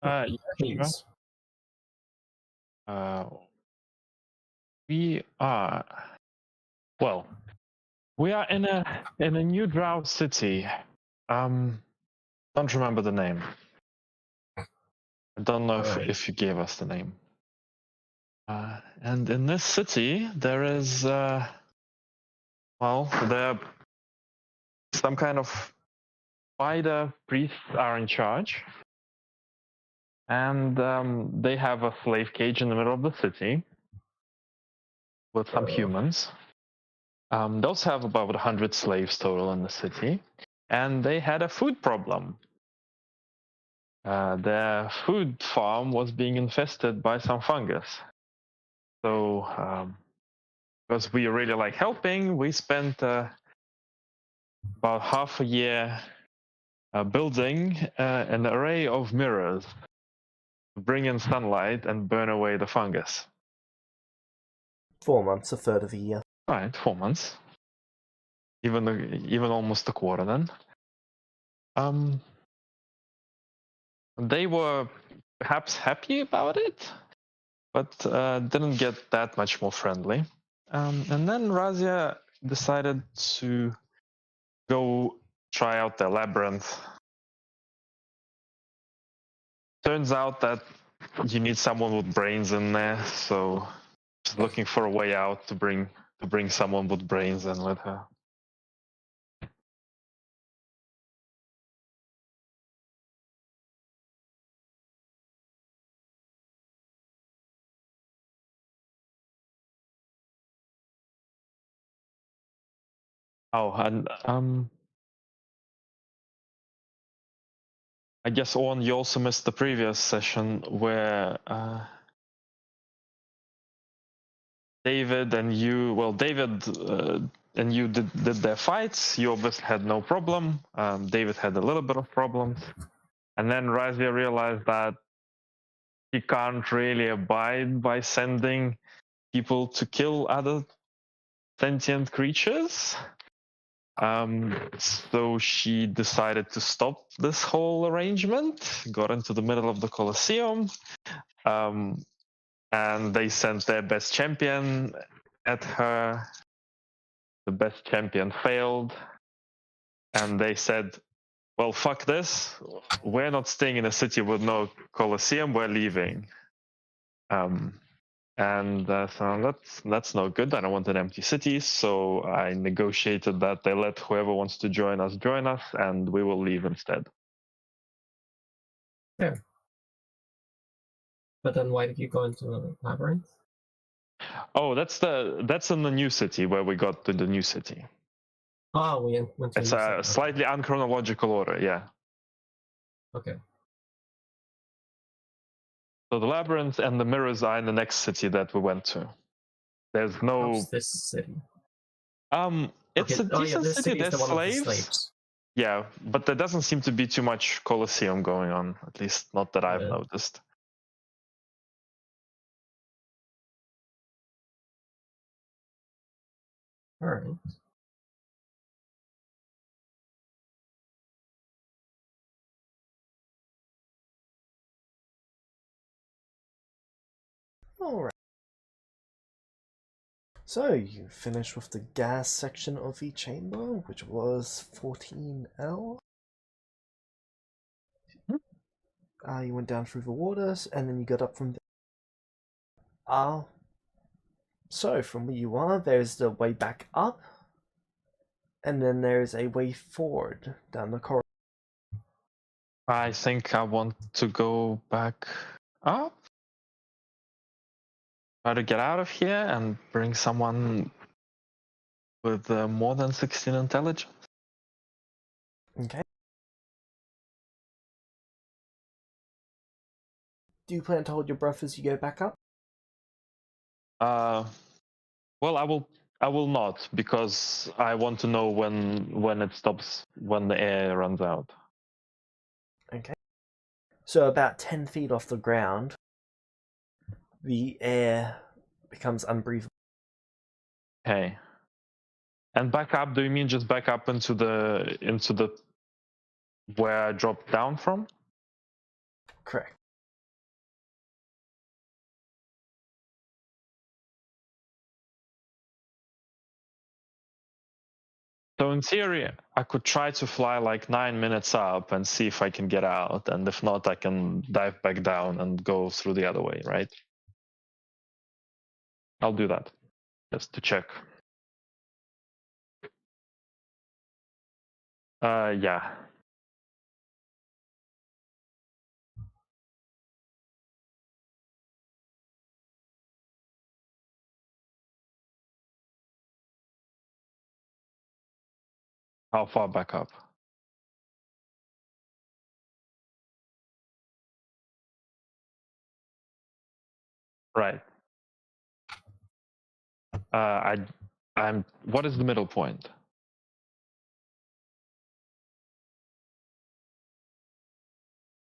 Yeah, sure. Please. We are we are in a new drow city. Don't remember the name. I don't know if you gave us the name. And in this city, there is there are some kind of spider priests are in charge, and they have a slave cage in the middle of the city with some humans. Those have about 100 slaves total in the city, and they had a food problem. Their food farm was being infested by some fungus. So, because we really like helping, we spent about half a year building an array of mirrors to bring in sunlight and burn away the fungus. 4 months, a third of a year. Right, 4 months. Even almost a quarter then. They were perhaps happy about it, but didn't get that much more friendly. And then Razia decided to go try out the labyrinth. Turns out that you need someone with brains in there, so she's looking for a way out to bring someone with brains in with her. Oh, and I guess Owen, you also missed the previous session where David and you did their fights. You obviously had no problem. David had a little bit of problems. And then Razia realized that he can't really abide by sending people to kill other sentient creatures. So she decided to stop this whole arrangement, got into the middle of the Colosseum, and they sent their best champion at her. The best champion failed, and they said, well, fuck this. We're not staying in a city with no Colosseum, we're leaving. So that's no good. I don't want an empty city, so I negotiated that they let whoever wants to join us, and we will leave instead. Fair. But then why did you go into the labyrinth? Oh, that's in the new city where we got to the new city. Oh, we went to It's a slightly unchronological order, yeah. Okay. So the labyrinth and the mirrors are in the next city that we went to. There's no. How's this city? It's a decent city. There's the slaves. Yeah, but there doesn't seem to be too much Colosseum going on. At least not that I've noticed. All right. Alright. So, you finished with the gas section of the chamber, which was 14L. You went down through the waters, and then you got up from there. So, from where you are, there's the way back up, and then there's a way forward down the corridor. I think I want to go back up. Try to get out of here and bring someone with more than 16 intelligence. Okay. Do you plan to hold your breath as you go back up? Well, I will not, because I want to know when it stops, when the air runs out. Okay. So about 10 feet off the ground, the air becomes unbreathable. Okay. And back up, do you mean just back up into the where I dropped down from? Correct. So in theory, I could try to fly like 9 minutes up and see if I can get out, and if not, I can dive back down and go through the other way, right? I'll do that, just to check. Yeah. How far back up? Right. I'm. What is the middle point?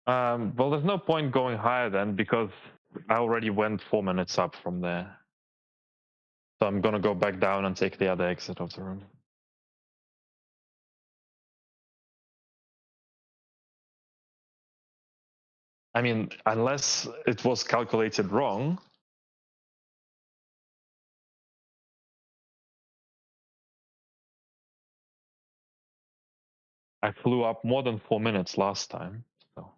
Well, there's no point going higher then, because I already went 4 minutes up from there. So I'm gonna go back down and take the other exit of the room. I mean, unless it was calculated wrong. I flew up more than 4 minutes last time, so.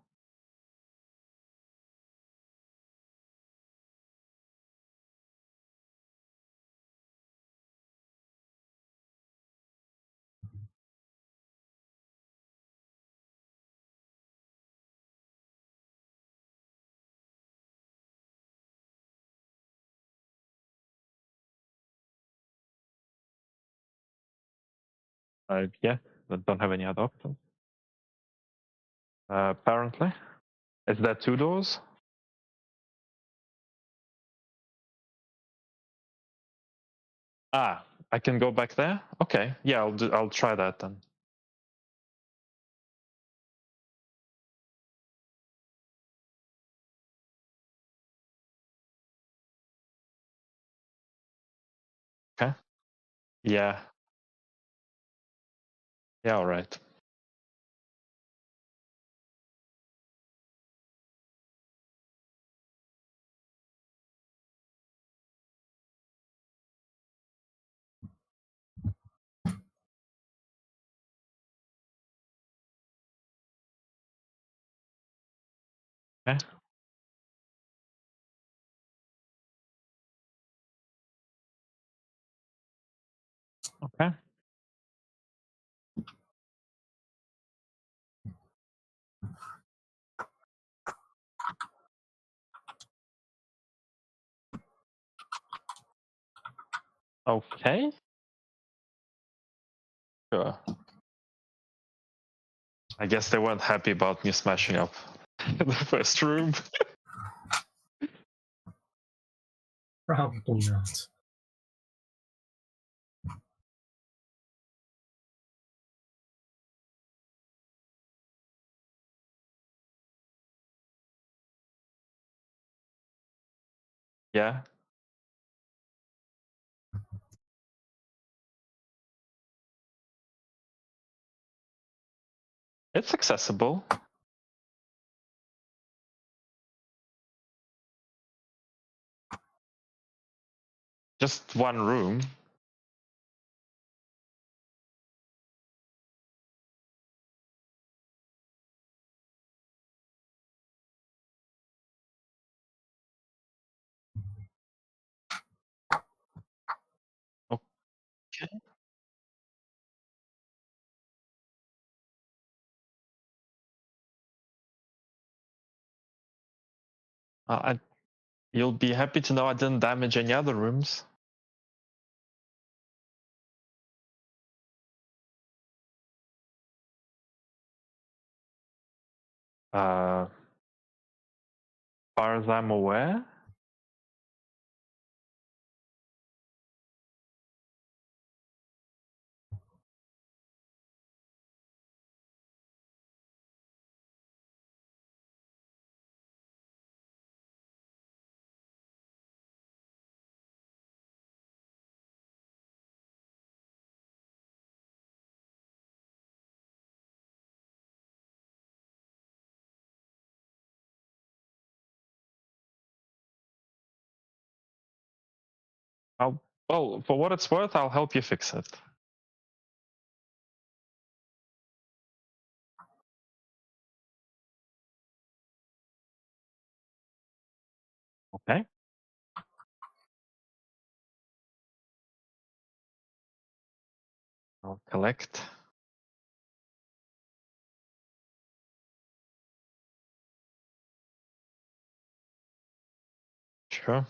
Yeah, I don't have any other options. Apparently. Is that 2 doors? Ah, I can go back there? Okay, yeah, I'll try that then. Okay. Yeah. Yeah, all right. Okay. Okay. Okay. Sure. I guess they weren't happy about me smashing up the first room. Probably not. Yeah. It's accessible. Just one room. Okay. You'll be happy to know I didn't damage any other rooms. Far as I'm aware. Well, for what it's worth, I'll help you fix it. Okay. I'll collect. Sure.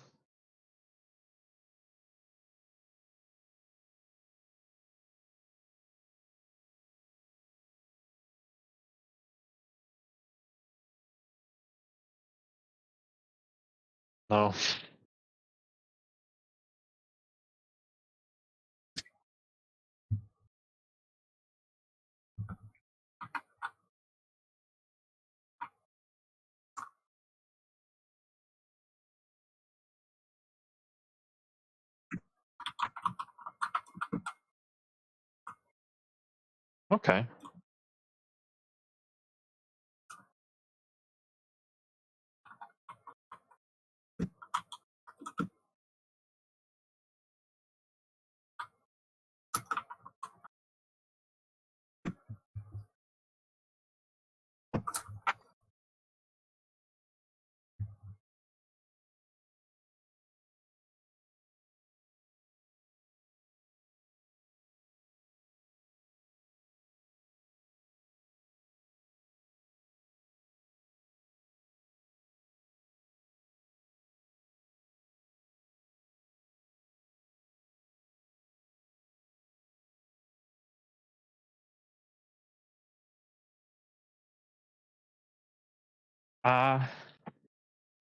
No. Okay.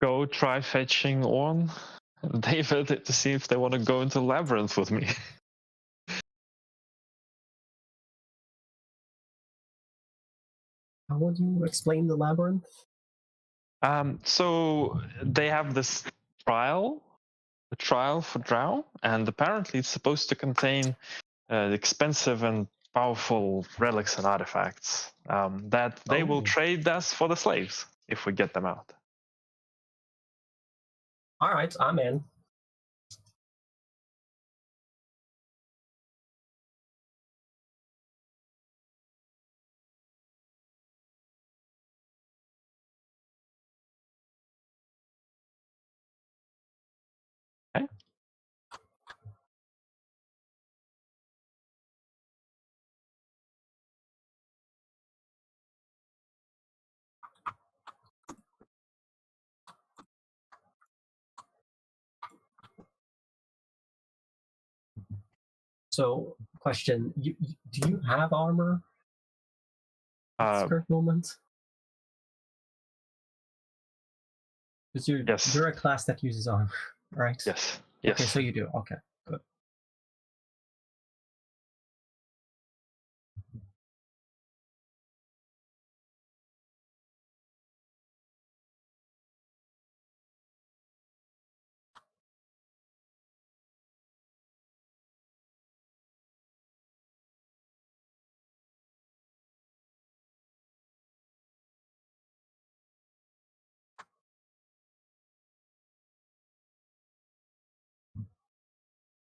Go try fetching Orn and David to see if they want to go into Labyrinth with me. How would you explain the labyrinth? So they have this trial, the trial for Drow, and apparently it's supposed to contain expensive and powerful relics and artifacts that they will trade us for the slaves if we get them out. All right, I'm in. Okay. So, question: do you have armor at this current moment? Because Yes. you're a class that uses armor, right? Yes. Yes. Okay, so you do. Okay, good.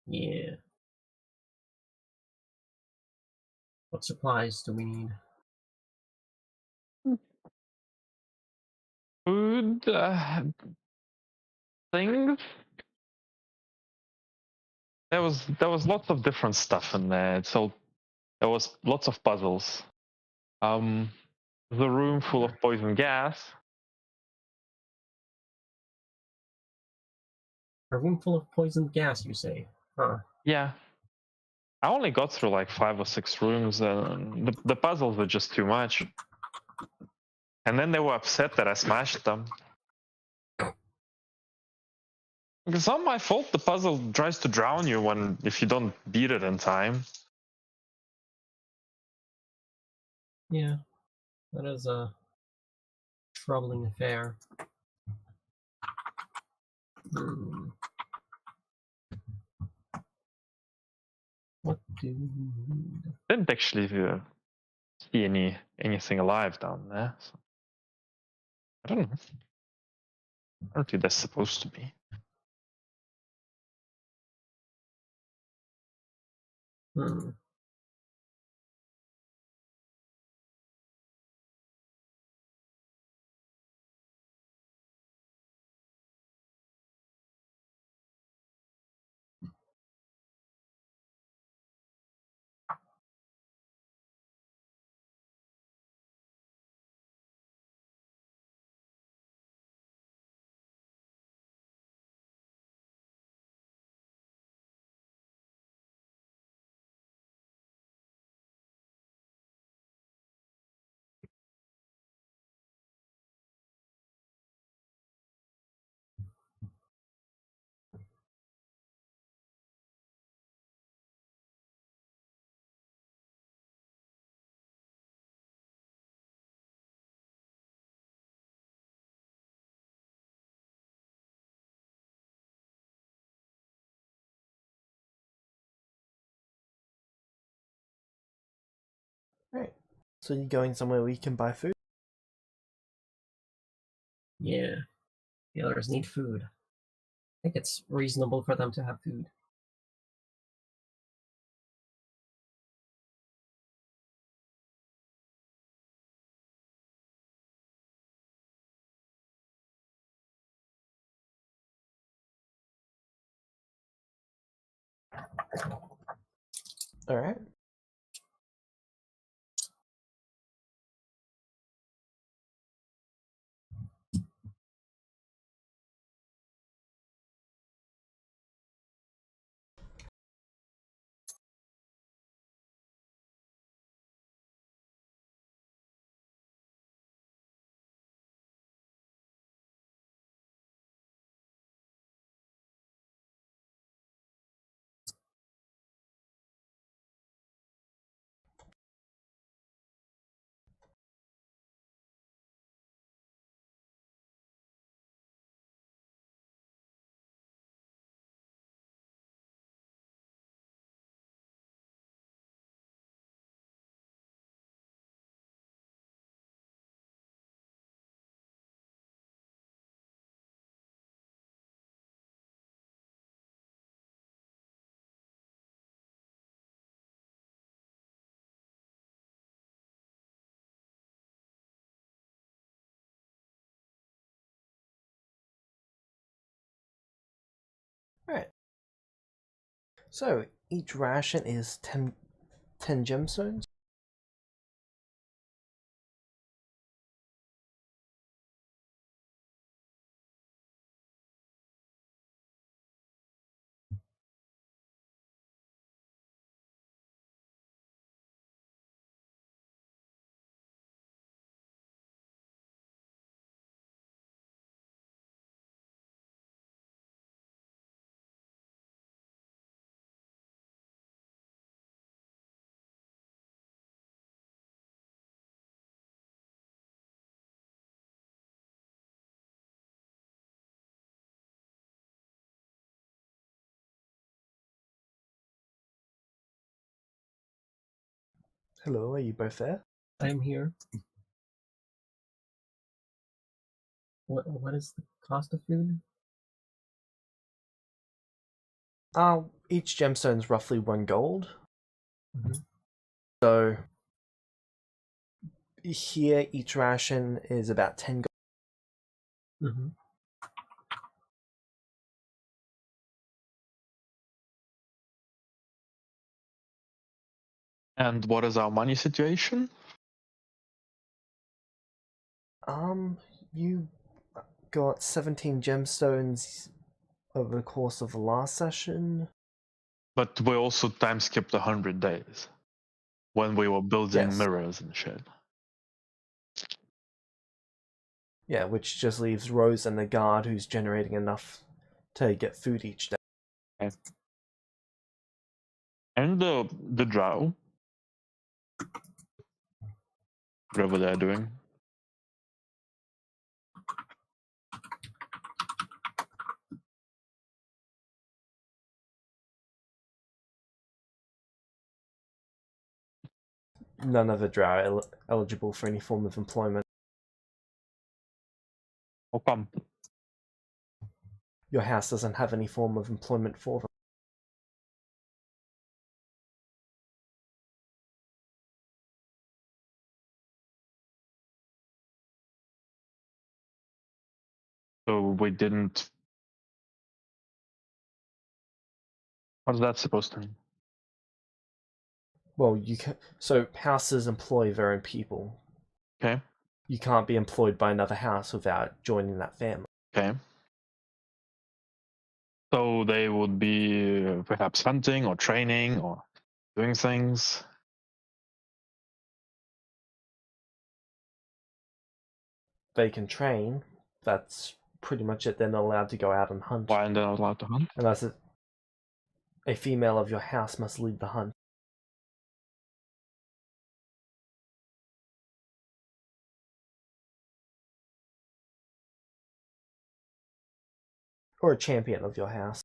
Yeah. What supplies do we need? Food things. There was lots of different stuff in there. So there was lots of puzzles. The room full of poison gas. A room full of poisoned gas, you say? Huh. Yeah. I only got through like 5 or 6 rooms, and the puzzles were just too much. And then they were upset that I smashed them. It's not my fault the puzzle tries to drown you if you don't beat it in time. Yeah, that is a troubling affair. What do we need? Didn't actually see anything alive down there. So. I don't know. I don't think that's supposed to be. So you're going somewhere where you can buy food? Yeah. The others need food. I think it's reasonable for them to have food. Alright. Alright. So, each ration is 10 gemstones. Hello, are you both there? I'm here. What is the cost of food? Each gemstone's roughly 1 gold. Mhm. So here each ration is about 10 gold. Mm-hmm. And what is our money situation? You got 17 gemstones over the course of the last session. But we also time skipped 100 days when we were building Yes. mirrors and shit. Yeah, which just leaves Rose and the guard who's generating enough to get food each day. Okay. And the drow, whatever they're doing. None of the drow are eligible for any form of employment. How come? Your house doesn't have any form of employment for them. So we didn't. What's that supposed to mean? Well, you can. So houses employ their own people. Okay. You can't be employed by another house without joining that family. Okay. So they would be perhaps hunting or training or doing things. They can train. That's pretty much it. They're not allowed to go out and hunt. Why are they not allowed to hunt? Unless a female of your house must lead the hunt. Or a champion of your house.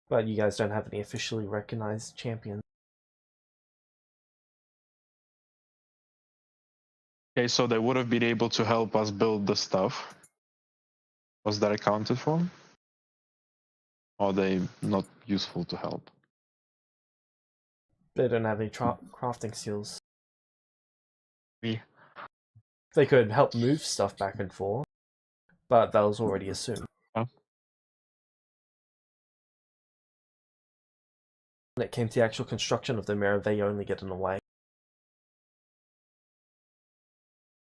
But you guys don't have any officially recognized champions. Okay, so they would have been able to help us build the stuff. Was that accounted for? Or are they not useful to help? They don't have any crafting skills. We. They could help move stuff back and forth, but that was already assumed. Huh? When it came to the actual construction of the mirror, they only get in the way.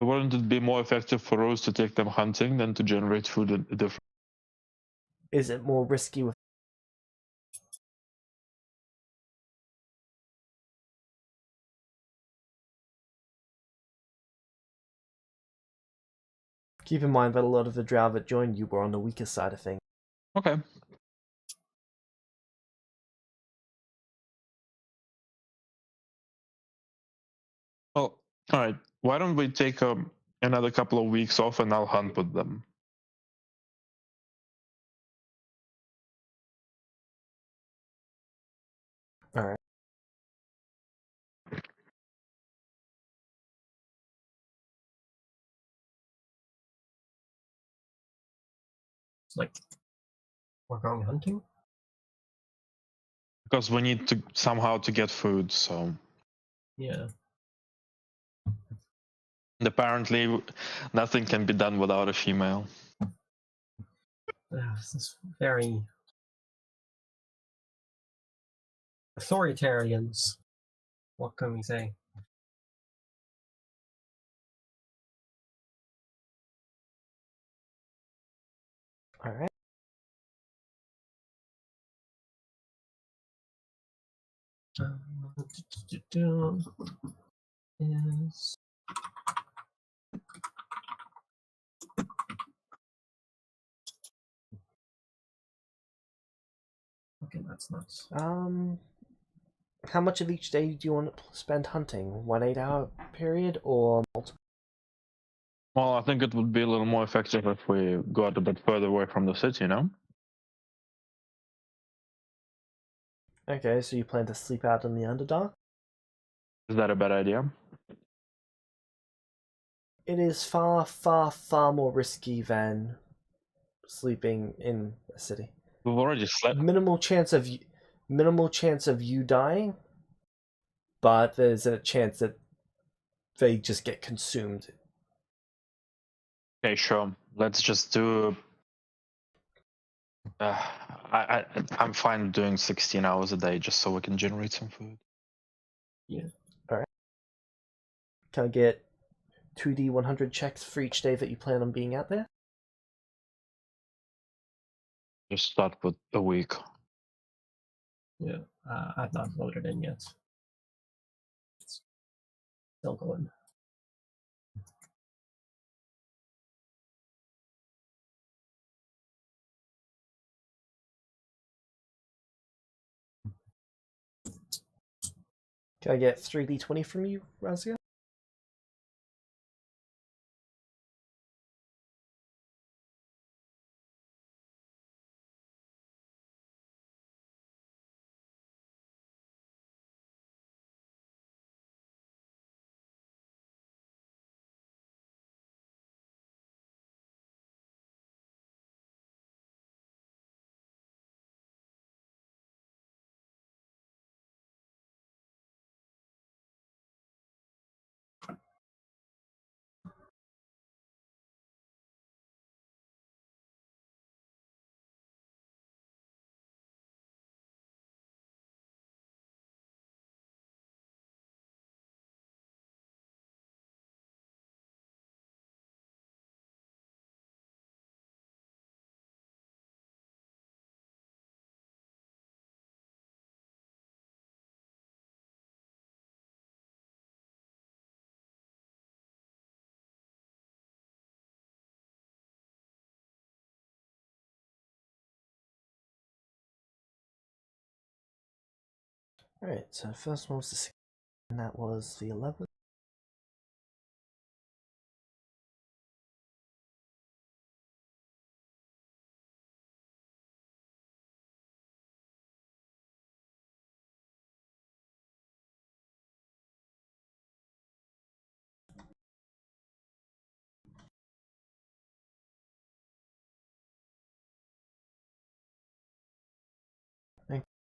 Wouldn't it be more effective for Rose to take them hunting than to generate food at a different? Is it more risky with... Keep in mind that a lot of the drow that joined you were on the weaker side of things. Okay. Well, all right. Why don't we take another couple of weeks off and I'll hunt with them? Alright. It's like we're going hunting. Because we need to somehow to get food, so. Yeah. And apparently nothing can be done without a female. This is very authoritarians. What can we say? Alright. Is okay, that's nuts. How much of each day do you want to spend hunting? 1 8-hour period or multiple? Well, I think it would be a little more effective if we got a bit further away from the city, no? Okay, so you plan to sleep out in the Underdark? Is that a bad idea? It is far, far, far more risky than sleeping in a city. We've already slept. Minimal chance of you dying, but there's a chance that they just get consumed. Okay, sure. Let's just do. I'm fine doing 16 hours a day just so we can generate some food. Yeah. Alright. Can I get 2d 100 checks for each day that you plan on being out there? Just start with a week. Yeah. I've not loaded in yet. It's still going. Can I get 3d20 from you, Razia? Alright, so the first one was the 6th, and that was the 11th.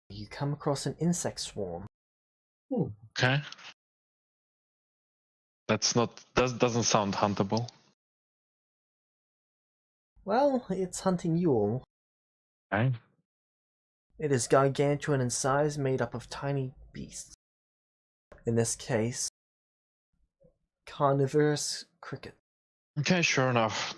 You come across an insect swarm. Okay. Doesn't sound huntable. Well, it's hunting you all. Okay. It is gargantuan in size, made up of tiny beasts. In this case, carnivorous cricket. Okay, sure enough.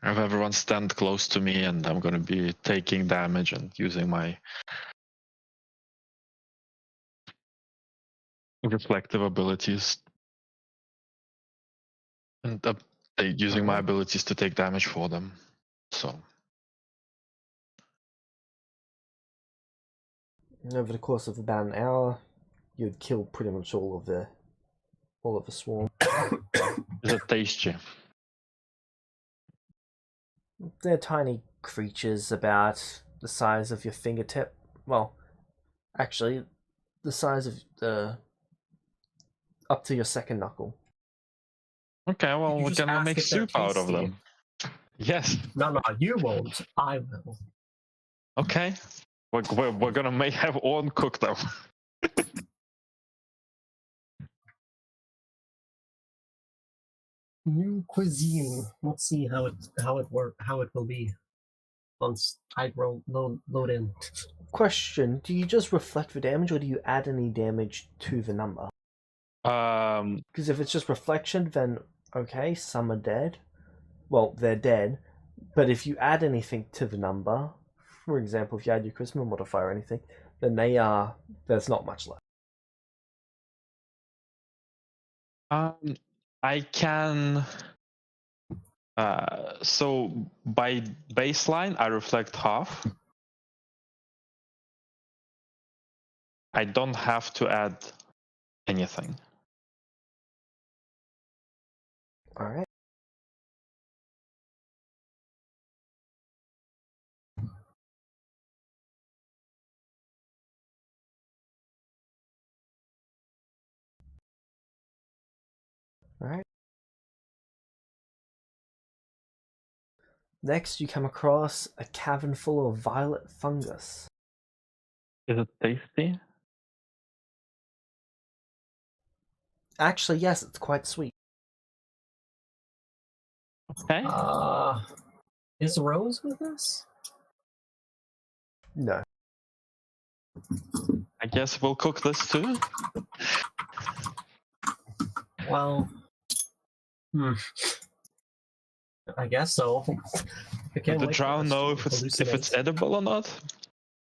I have everyone stand close to me, and I'm gonna be taking damage and using my reflective abilities. And using my abilities to take damage for them. So. Over the course of about an hour, you'd kill pretty much all of the swarm. Is it tasty? They're tiny creatures about the size of your fingertip. Well, actually, the size of up to your second knuckle. Okay, well, You we're just gonna ask make if they're soup out of tasty. them. Yes. No, you won't. I will. Okay. We're gonna have Orn cook them. New cuisine. Let's see how it will be once I load in. Question: do you just reflect the damage, or do you add any damage to the number? Because if it's just reflection, then okay, some are dead. Well, they're dead. But if you add anything to the number, for example, if you add your charisma modifier or anything, then there's not much left. I can. So by baseline, I reflect half. I don't have to add anything. All right. All right. Next, you come across a cavern full of violet fungus. Is it tasty? Actually, yes, it's quite sweet. Okay. Is Rose with us? No. I guess we'll cook this too. Well, I guess so. Did the drow know if it's edible or not?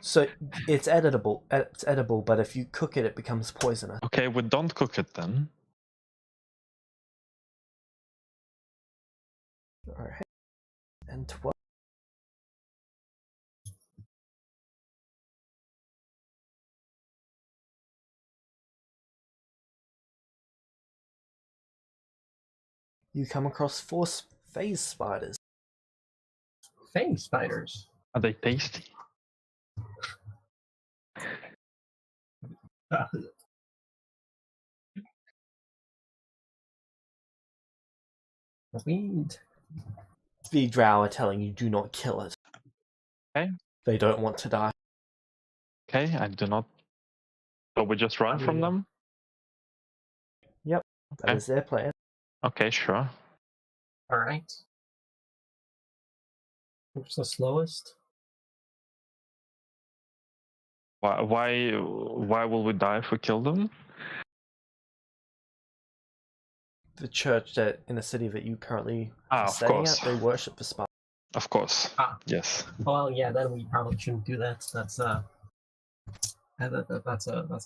So it's editable. It's edible, but if you cook it, it becomes poisonous. Okay, we don't cook it then. All right. And 12. You come across 4 phase spiders. Fang spiders. Are they tasty? Weed. The drow are telling you do not kill it. Okay. They don't want to die. Okay, I do not. So we just run from them? Yep, that is their plan. Okay, sure. Alright. Who's the slowest? Why will we die if we kill them? The church that in the city that you currently are of staying course. at, they worship the spiders. Of course. Yes. Well, yeah, then we probably shouldn't do that. That's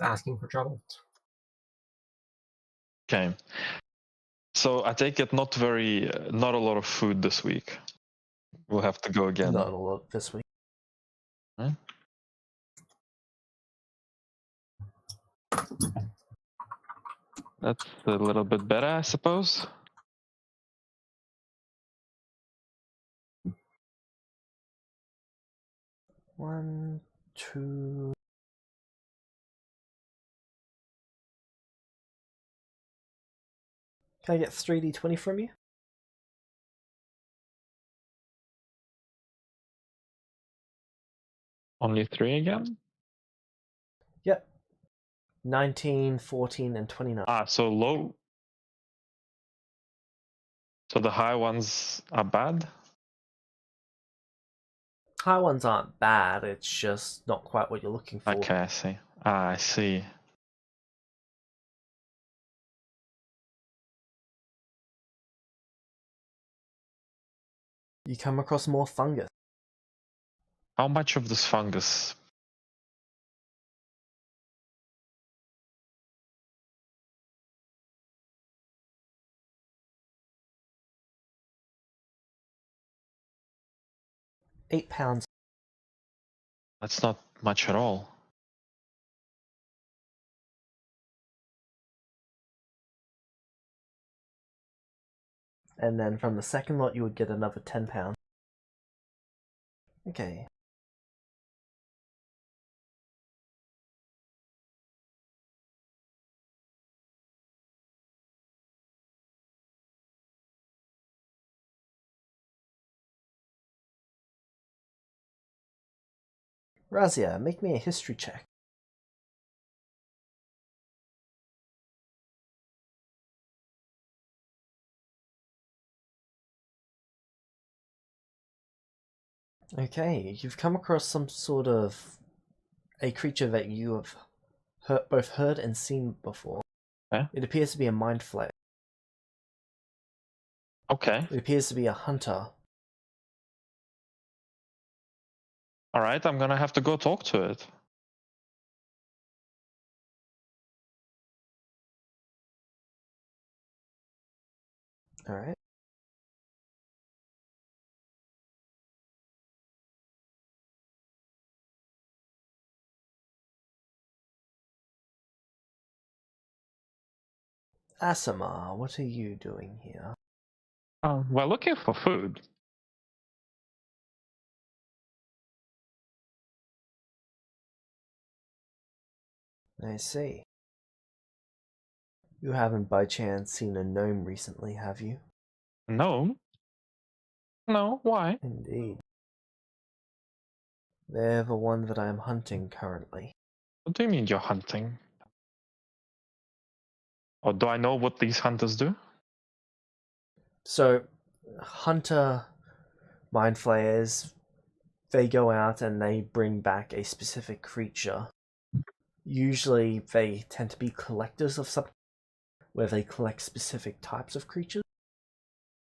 asking for trouble. Okay. So I take it not a lot of food this week. We'll have to go again. Not a lot this week. Huh? That's a little bit better, I suppose. One, two. Can I get 3d20 from you? Only 3 again? Yep. 19, 14, and 29. Ah, so low. So the high ones are bad? High ones aren't bad, it's just not quite what you're looking for. Okay, I see. Ah, I see. You come across more fungus. How much of this fungus? £8. That's not much at all. And then from the second lot, you would get another £10. Okay. Razia, make me a history check. Okay, you've come across some sort of a creature that you have both heard and seen before. Okay. It appears to be a mind flayer. Okay. It appears to be a hunter. Alright, I'm gonna have to go talk to it. Alright. Asama, what are you doing here? We're looking for food. I see. You haven't by chance seen a gnome recently, have you? No? No, why? Indeed. They're the one that I am hunting currently. What do you mean you're hunting? Or do I know what these hunters do? So, hunter mind flayers, they go out and they bring back a specific creature. Usually they tend to be collectors of something, where they collect specific types of creatures.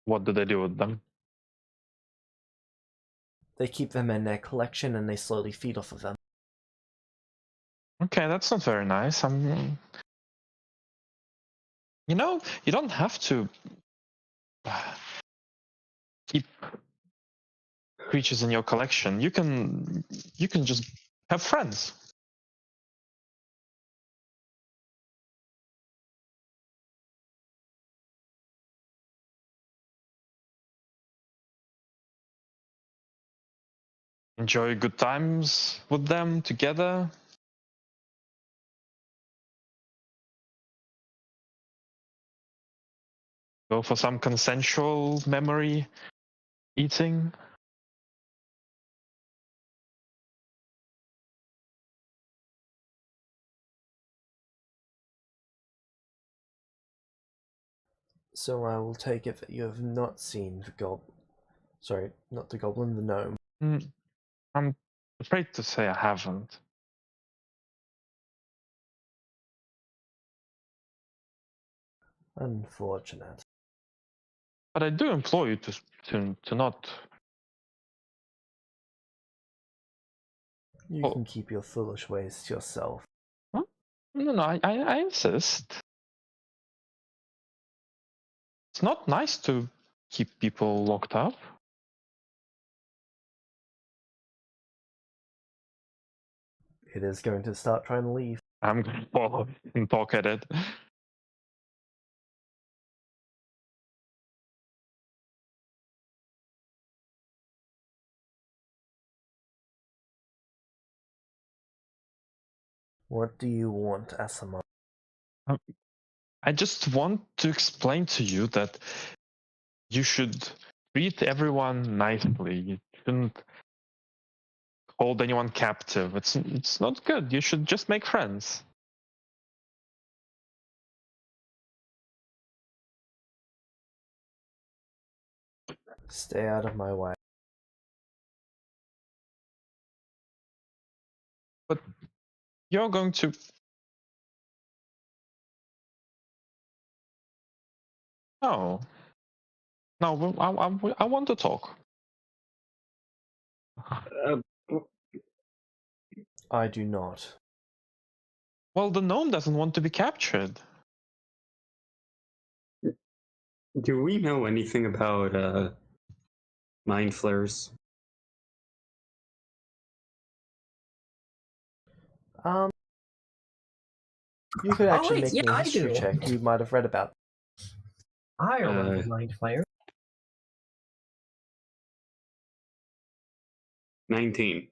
What do they do with them? They keep them in their collection and they slowly feed off of them. Okay, that's not very nice. You know, you don't have to keep creatures in your collection. You can just have friends. Enjoy good times with them together. Go for some consensual memory eating. So I will take it that you have not seen the Sorry, not the goblin, the gnome. I'm afraid to say I haven't. Unfortunate. But I do implore you to not. You can keep your foolish ways to yourself. Huh? No, I insist. It's not nice to keep people locked up. It is going to start trying to leave. I'm gonna follow and talk at it. What do you want, Asama? I just want to explain to you that you should treat everyone nicely. You shouldn't hold anyone captive. It's not good. You should just make friends. Stay out of my way. But you're going to... No. No, I want to talk. I do not. Well, the gnome doesn't want to be captured. Do we know anything about mind flayers? You could actually wait, make yeah, me a I history do. check. You might have read about. I remember Mind Flayer. 19.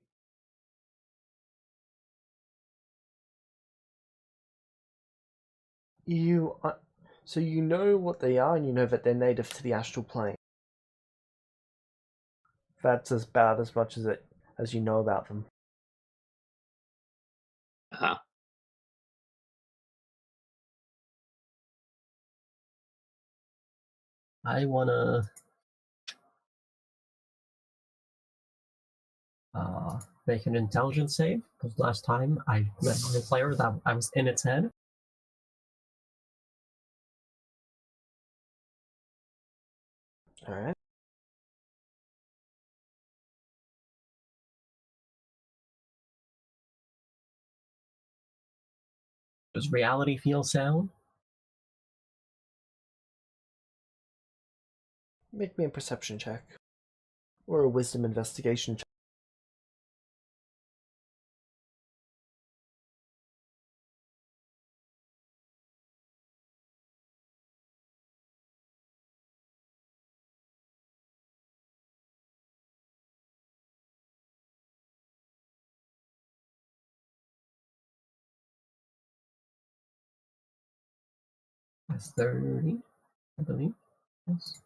So you know what they are, and you know that they're native to the astral plane. That's about as much as you know about them. Ah. I wanna make an intelligence save, because last time I met Mind Flayer that I was in its head. Alright. Does reality feel sound? Make me a perception check. Or a wisdom investigation check. That's 30, I believe. Yes.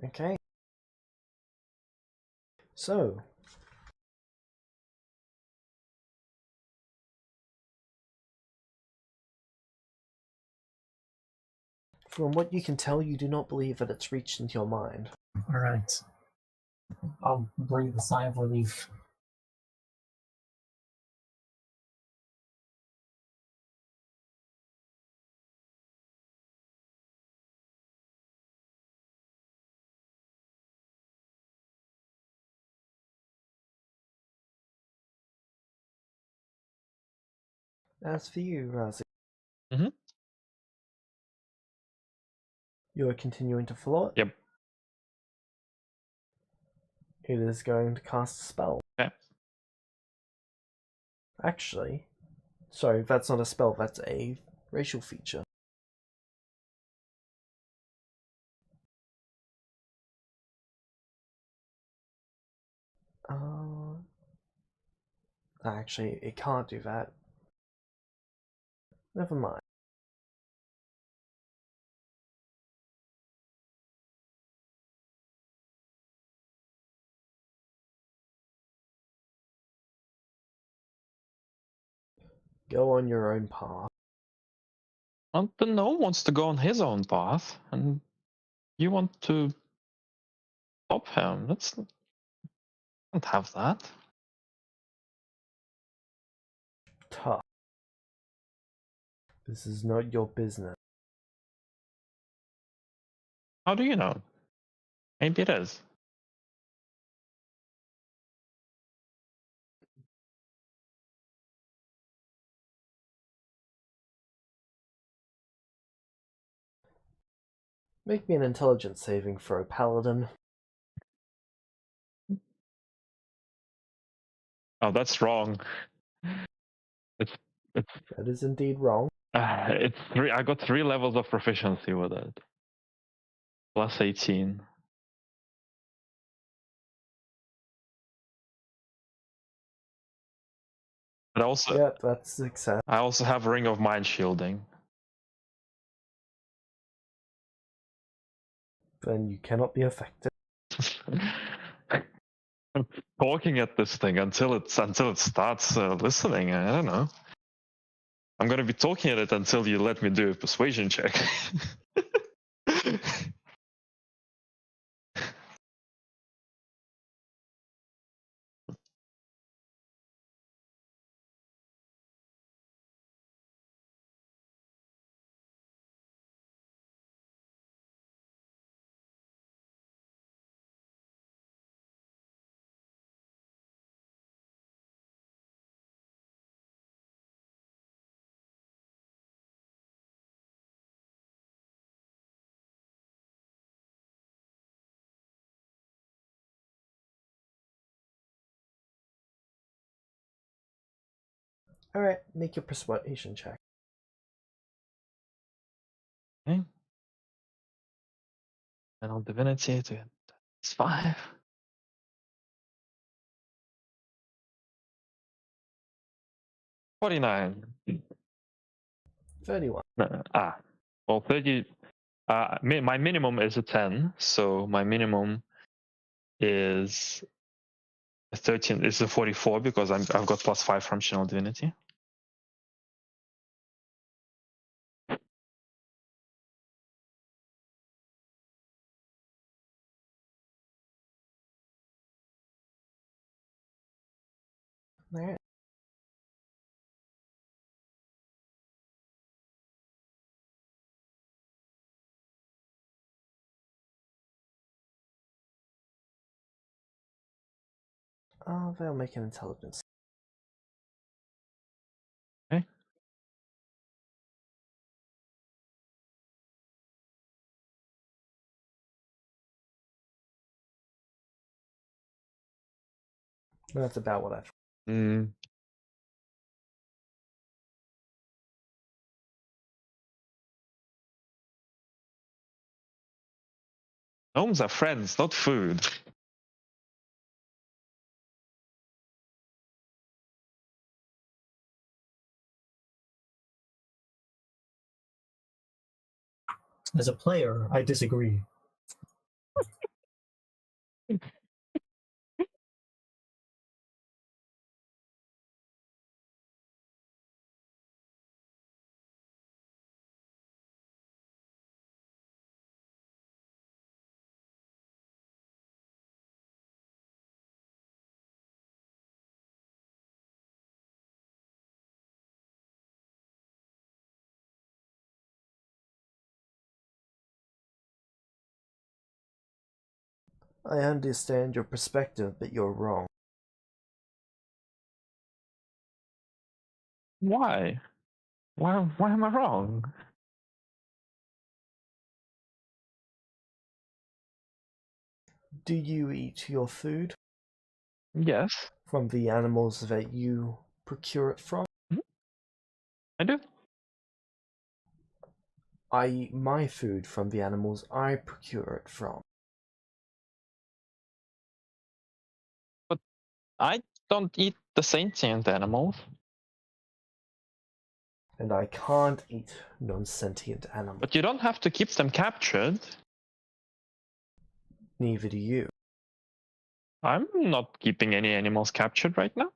Okay. So, from what you can tell, you do not believe that it's reached into your mind. Alright. I'll breathe a sigh of relief. As for you, Razi, Mhm. you are continuing to follow it. Yep. It is going to cast a spell. Yeah. Actually, sorry, that's not a spell, that's a racial feature. Actually, it can't do that. Never mind. Go on your own path. Well, the gnome wants to go on his own path, and you want to stop him. Can't have that. Tough. This is not your business. How do you know? Maybe it is. Make me an intelligence saving throw, Paladin. Oh, that's wrong. It's That is indeed wrong. It's 3. I got 3 levels of proficiency with it. Plus 18. But also, Yep, that's success. I also have Ring of Mind shielding. Then you cannot be affected. I'm talking at this thing until it starts listening. I don't know. I'm gonna be talking at it until you let me do a persuasion check. Alright, make your persuasion check. Okay. And on divinity, it's 5. 49. 31. Well, 30. My minimum is a 10, so my minimum is a 13. It's a 44 because I've got plus 5 from Channel Divinity. Alright. They'll make an intelligence. Okay. That's about what I've. Gnomes are friends, not food. As a player, I disagree. I understand your perspective, but you're wrong. Why? Why am I wrong? Do you eat your food Yes, from the animals that you procure it from? I do. I eat my food from the animals I procure it from. I don't eat the sentient animals. And I can't eat non-sentient animals. But you don't have to keep them captured. Neither do you. I'm not keeping any animals captured right now.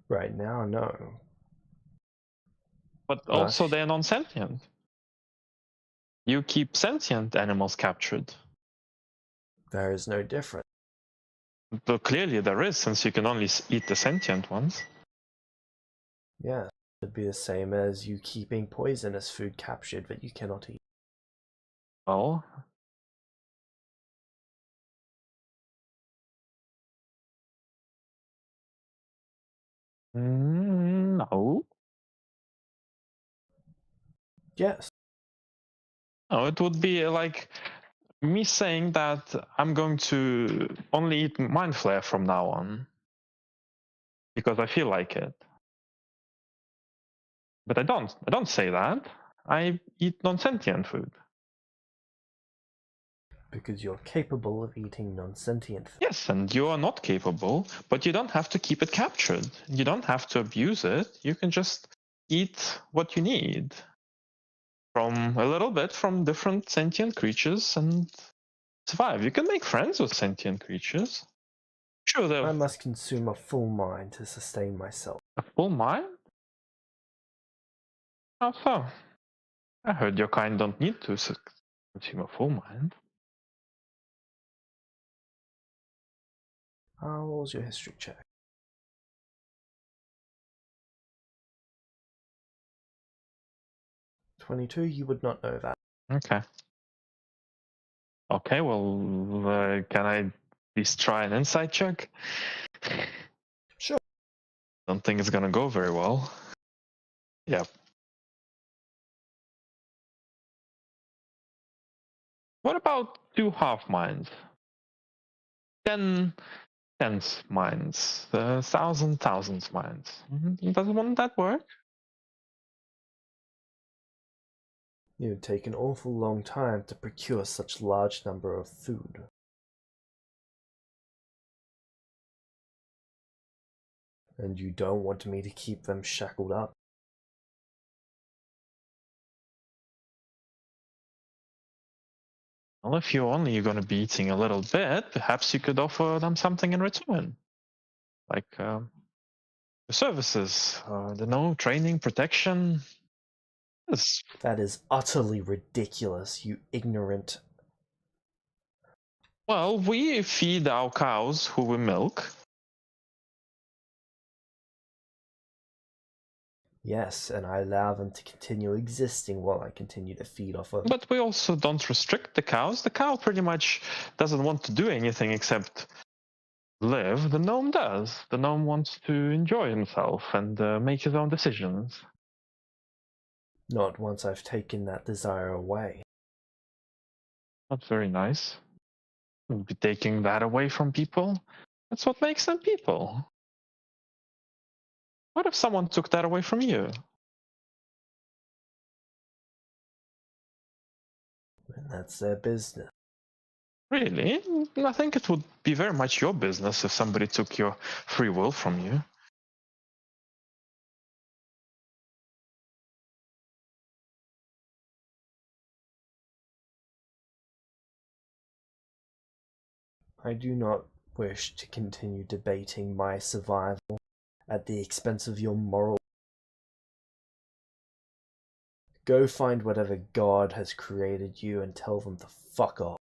Right now, no. But also they're non-sentient. You keep sentient animals captured. There is no difference. But clearly there is, since you can only eat the sentient ones. Yes, it'd be the same as you keeping poisonous food captured that you cannot eat. Well, no. Yes. No, it would be like me saying that I'm going to only eat Mind Flare from now on. Because I feel like it. But I don't say that. I eat non-sentient food. Because you're capable of eating non-sentient food. Yes, and you are not capable, but you don't have to keep it captured. You don't have to abuse it. You can just eat what you need from a little bit from different sentient creatures and survive. You can make friends with sentient creatures. Sure, I they're must consume a full mind to sustain myself. a full mind? How so? I heard your kind don't need to consume a full mind. What was your history check? 22, you would not know that. Okay. Okay, well, can I at least try an insight check? Sure. Don't think it's gonna go very well. Yeah. What about 2 half minds? 10 tenths minds? 1,000 thousandths minds? Wouldn't that work? It would take an awful long time to procure such large number of food. And you don't want me to keep them shackled up. Well, if you're only going to be eating a little bit, perhaps you could offer them something in return. Like services, training, protection. Yes. That is utterly ridiculous, you ignorant. Well, we feed our cows who we milk. Yes, and I allow them to continue existing while I continue to feed off of them. But we also don't restrict the cows. The cow pretty much doesn't want to do anything except live. The gnome does. The gnome wants to enjoy himself and make his own decisions. Not once I've taken that desire away. That's very nice. We'll be taking that away from people. That's what makes them people. What if someone took that away from you? And that's their business. Really? I think it would be very much your business if somebody took your free will from you. I do not wish to continue debating my survival at the expense of your moral. Go find whatever god has created you and tell them to fuck off.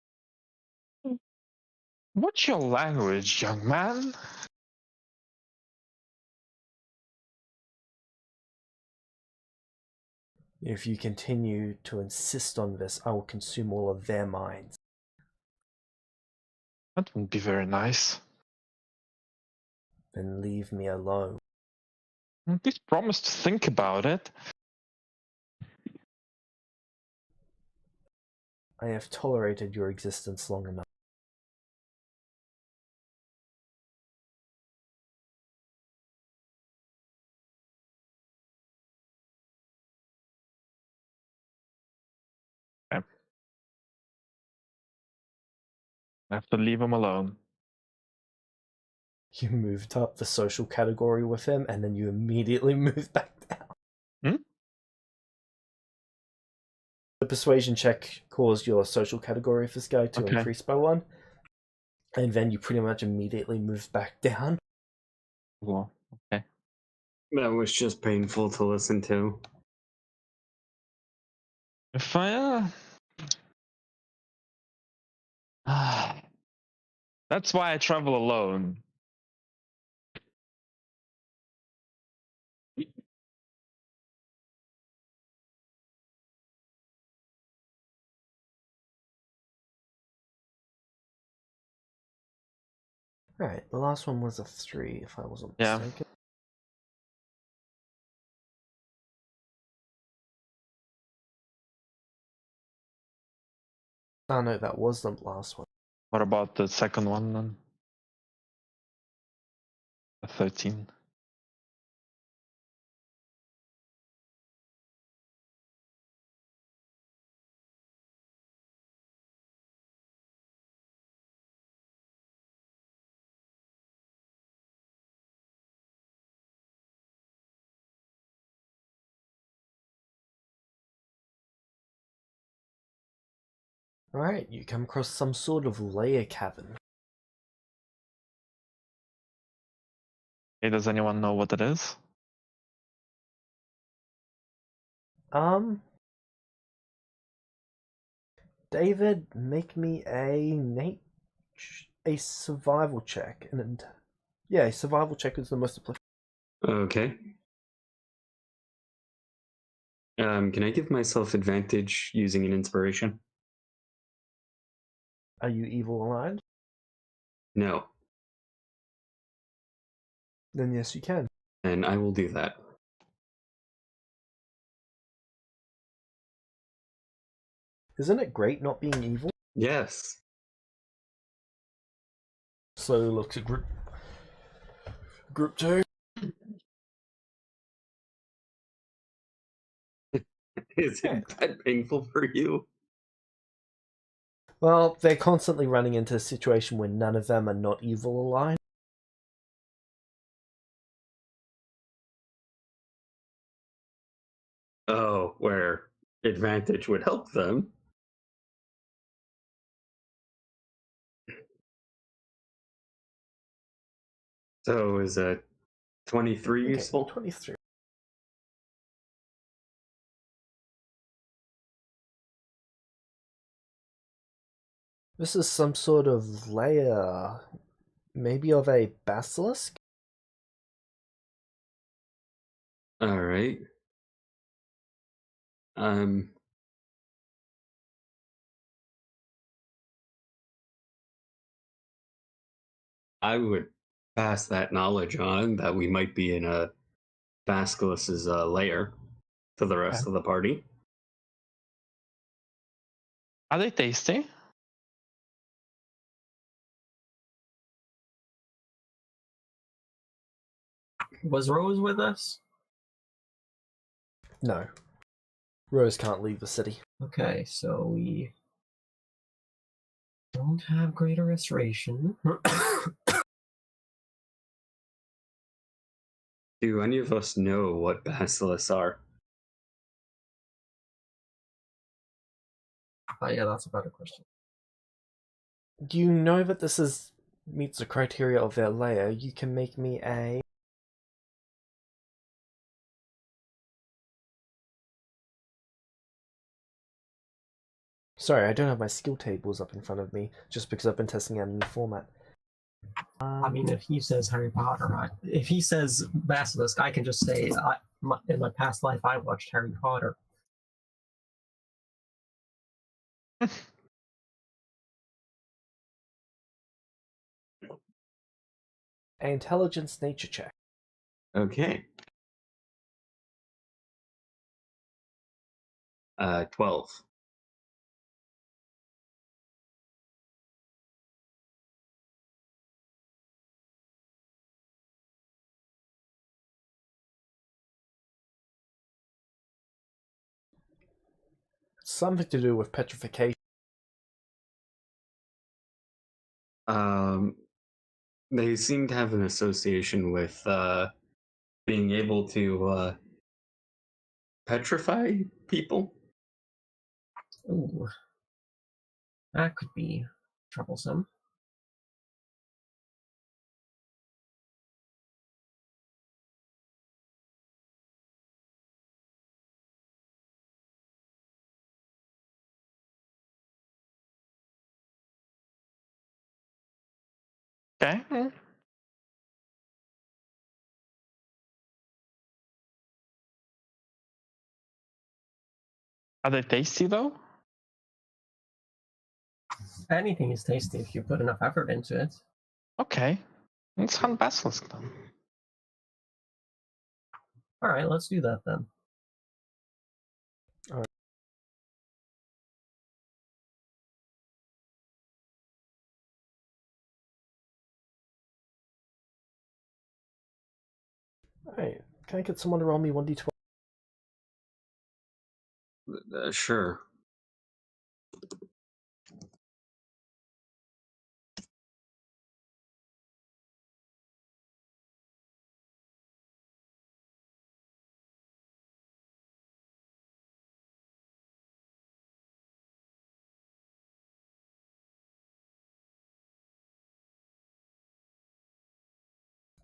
What's your language, young man? If you continue to insist on this, I will consume all of their minds. That wouldn't be very nice. Then leave me alone. At least promise to think about it. I have tolerated your existence long enough. Okay. I have to leave him alone. You moved up the social category with him, and then you immediately moved back down. The persuasion check caused your social category of this guy to increase by 1. And then you pretty much immediately moved back down. Well, okay. That was just painful to listen to. If I... That's why I travel alone. Right, the last one was a 3, if I wasn't Yeah. mistaken. Oh no, that was the last one. What about the second one then? A 13. Alright, you come across some sort of layer cavern. Hey, does anyone know what it is? David, make me a survival check. And yeah, a survival check is the most applicable. Okay. Can I give myself advantage using an inspiration? Are you evil aligned? No. Then yes, you can. And I will do that. Isn't it great not being evil? Yes. Slowly looks at group 2. Is it that painful for you? Well, they're constantly running into a situation where none of them are not evil aligned. Oh, where advantage would help them. So is a 23 Okay, useful? 23. This is some sort of layer, maybe of a basilisk? Alright. I would pass that knowledge on that we might be in a Basilisk's lair to the rest of the party. Are they tasty? Was Rose with us? No. Rose can't leave the city. Okay, so we don't have greater restoration. Do any of us know what basilisks are? Yeah, that's a better question. Do you know that this is meets the criteria of their layer? You can make me a... Sorry, I don't have my skill tables up in front of me, just because I've been testing out a new format. I mean, if he says Harry Potter, if he says Basilisk, I can just say, in my past life, I watched Harry Potter. An intelligence nature check. Okay. 12. Something to do with petrification. They seem to have an association with being able to petrify people. Ooh, that could be troublesome. Okay. Are they tasty though? Anything is tasty if you put enough effort into it. Okay. Let's hunt basilisk then. All right, let's do that then. Alright, can I get someone to roll me 1d12? Sure.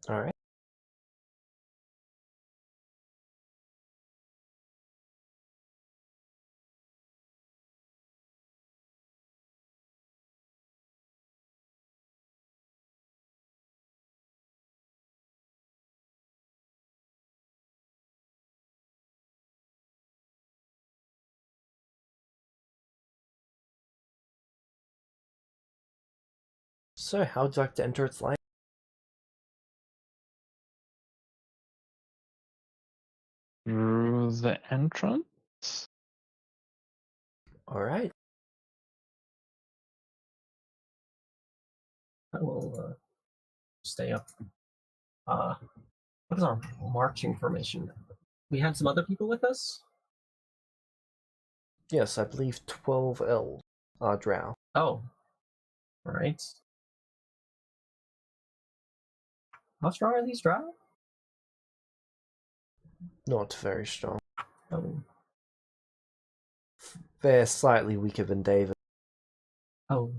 All right. So, how would you like to enter its life? Through the entrance? All right. I will stay up. What is our marching formation? We had some other people with us? Yes, I believe 12 elves are drow. Oh. Alright. How strong are these drow? Not very strong. Oh. They're slightly weaker than David. Oh.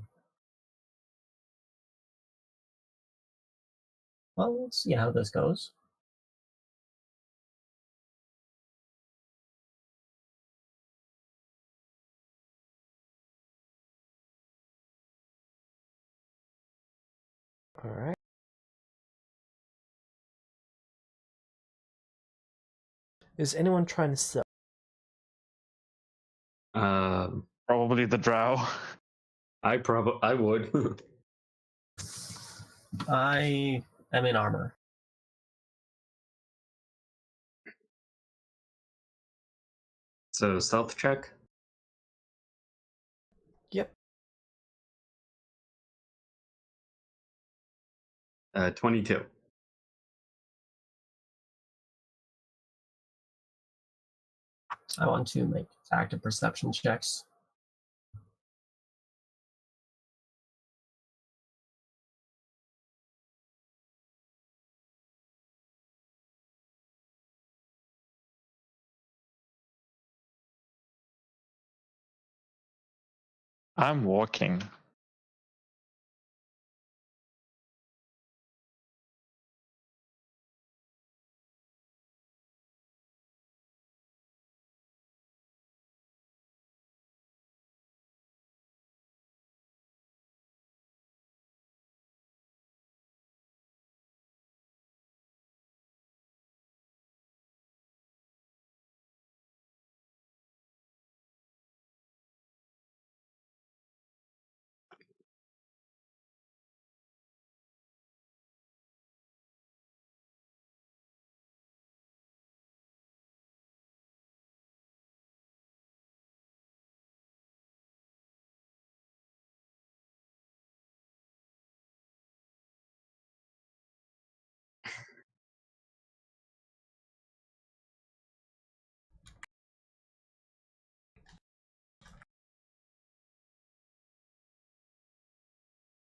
Well, let's see how this goes. All right. Is anyone trying to sell? Probably the drow. I would. I am in armor. So stealth check. Yep. 22. I want to make active perception checks. I'm walking.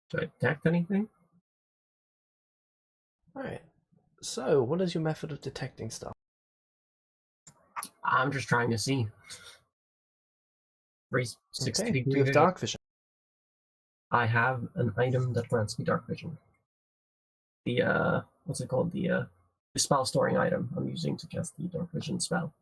Do I detect anything? All right. So, what is your method of detecting stuff? I'm just trying to see. 360 Okay. Do degree you have vision. dark vision? I have an item that grants me dark vision. The what's it called? The spell storing item I'm using to cast the dark vision spell.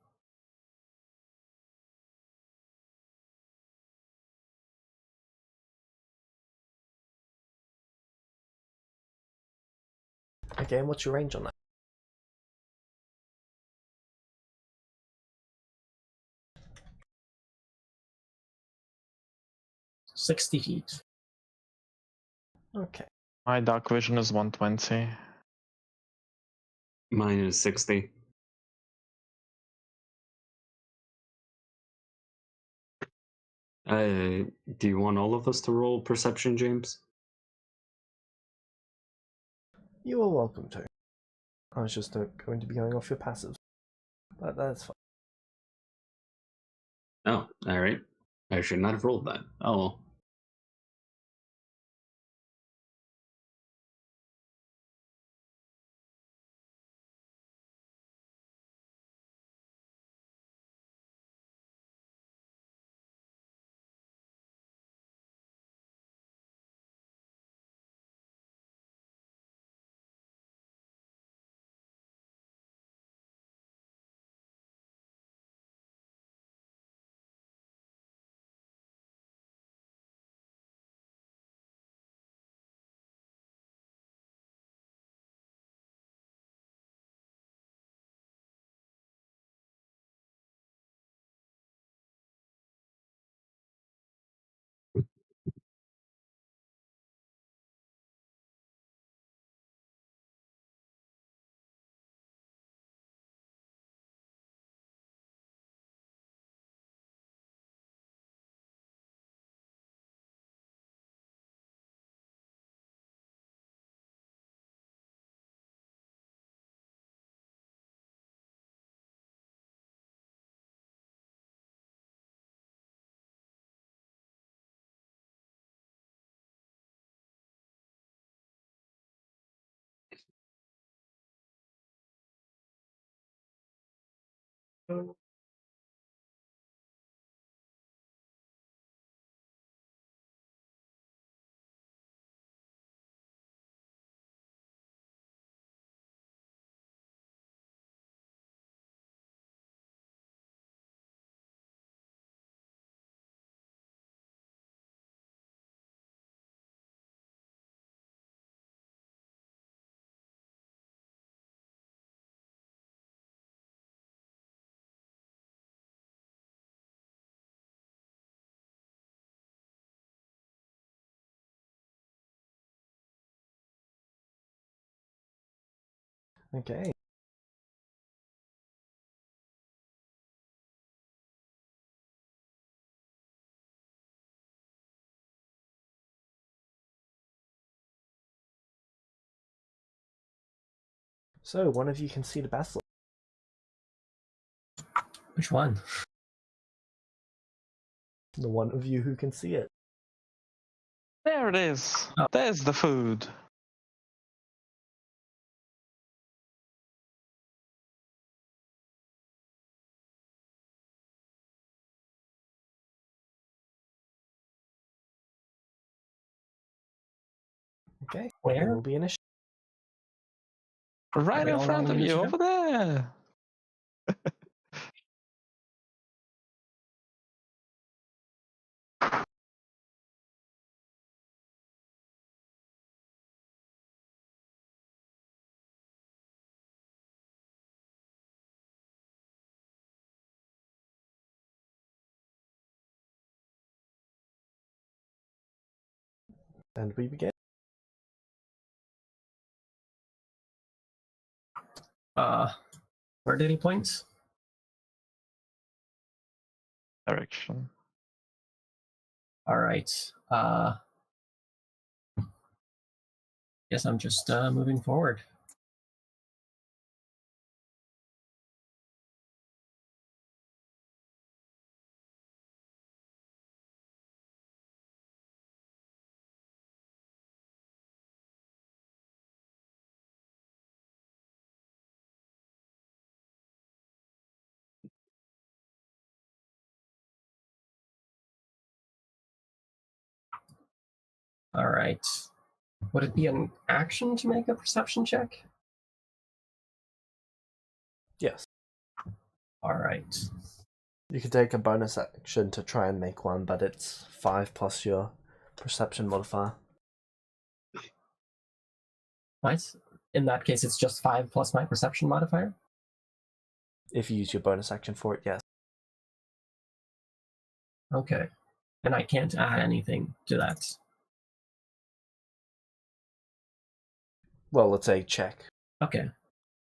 Okay. And what's your range on that? 60 feet. Okay. My dark vision is 120. Mine is 60. Do you want all of us to roll perception, James? You are welcome to. I was just going to be going off your passives, but that's fine. Oh, all right. I should not have rolled that. Oh, well. Okay. So, one of you can see the basilisk. Which one? The one of you who can see it. There it is. Oh. There's the food. Okay. Where? It will be initiative. Right we in all front of rolling you, initiative? over there. And we begin. Where did he point? Direction. All right. Guess I'm just moving forward. All right. Would it be an action to make a perception check? Yes. All right. You can take a bonus action to try and make one, but it's 5 plus your perception modifier. Right. In that case, it's just 5 plus my perception modifier. If you use your bonus action for it, yes. Okay. And I can't add anything to that. Well, let's say check. Okay.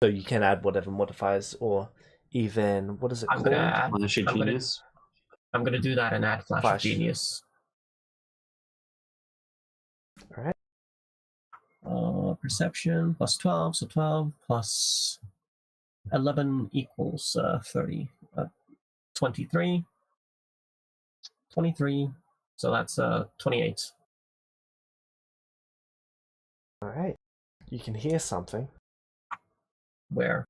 So you can add whatever modifiers, or even, what is it I'm called? gonna add. Flash of I'm gonna, genius. I'm gonna do that and add Flash of Flash. Genius. Alright. Perception plus 12, so 12 plus 11 equals 30. 23. 23. So that's 28. Alright. You can hear something. Where?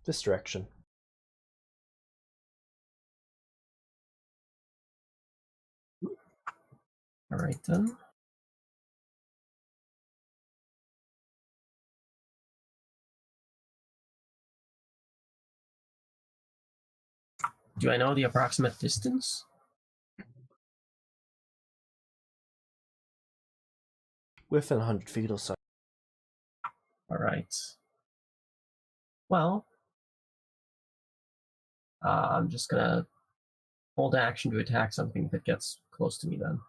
This direction. All right then. Do I know the approximate distance? Within 100 feet or so. All right. Well, I'm just gonna hold action to attack something that gets close to me then,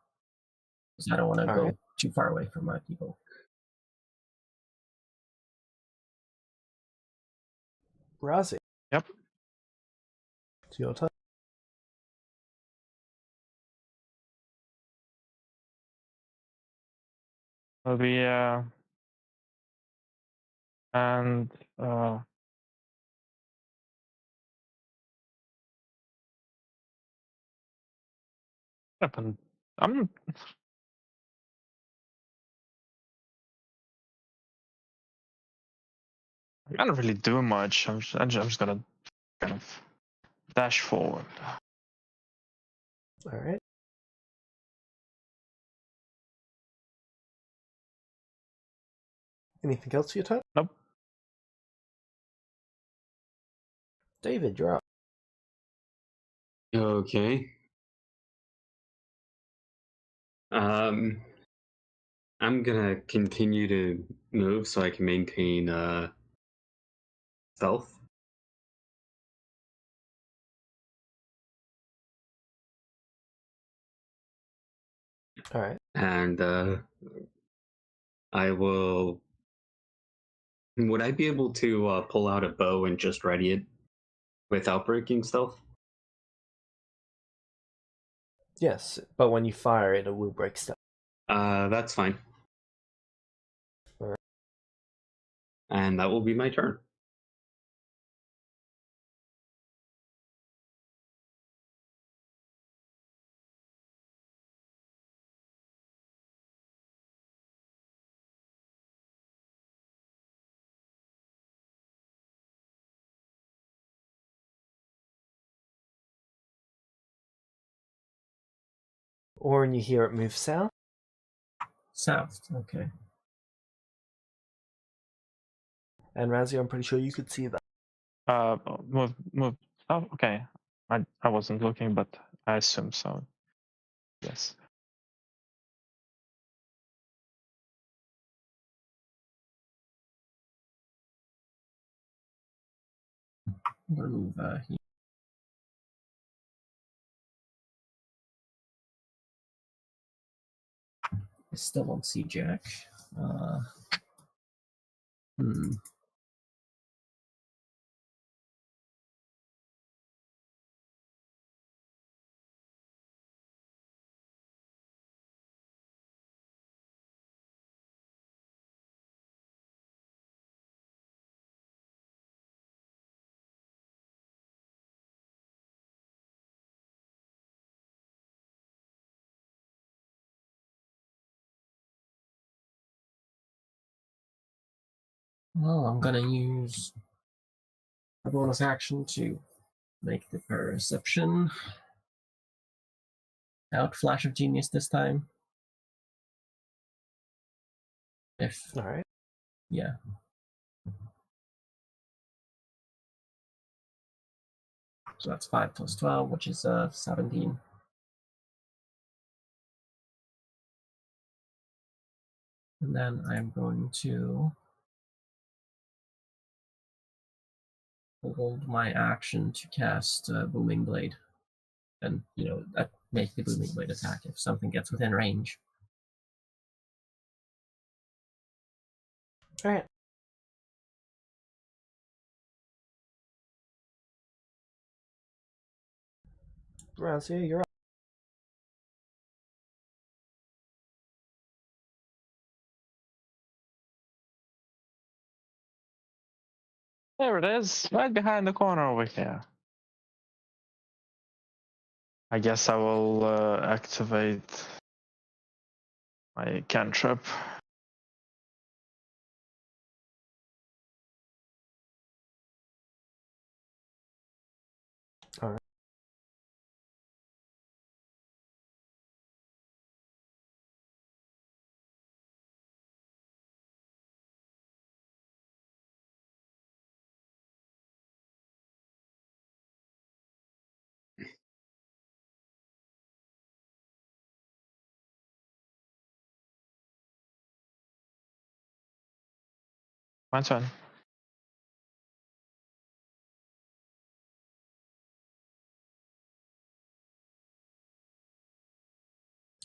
because I don't want to go Alright. too far away from my people. Razi. Yep. It's your turn. Will be and weapon. I'm I can't really do much. I'm just gonna kind of dash forward. All right. Anything else for your turn? Nope. David, you're up. Okay. I'm gonna continue to move so I can maintain stealth. All right. And I will. Would I be able to pull out a bow and just ready it without breaking stealth? Yes, but when you fire it, it will break stuff. That's fine. Alright. And that will be my turn. Or when you hear it move south. South. Okay. And Razzie, I'm pretty sure you could see that. Move. Oh, okay. I wasn't looking, but I assume so. Yes. I'm gonna move here. I still don't see Jack. Hmm. Well, I'm gonna use a bonus action to make the perception. Out flash of genius this time. If All right. yeah. So that's 5 plus 12, which is 17. And then I'm going to hold my action to cast Booming Blade. And, make the Booming Blade attack if something gets within range. All right. Razzie, you're up. There it is, right behind the corner over here. I guess I will activate my cantrip. All right. My turn.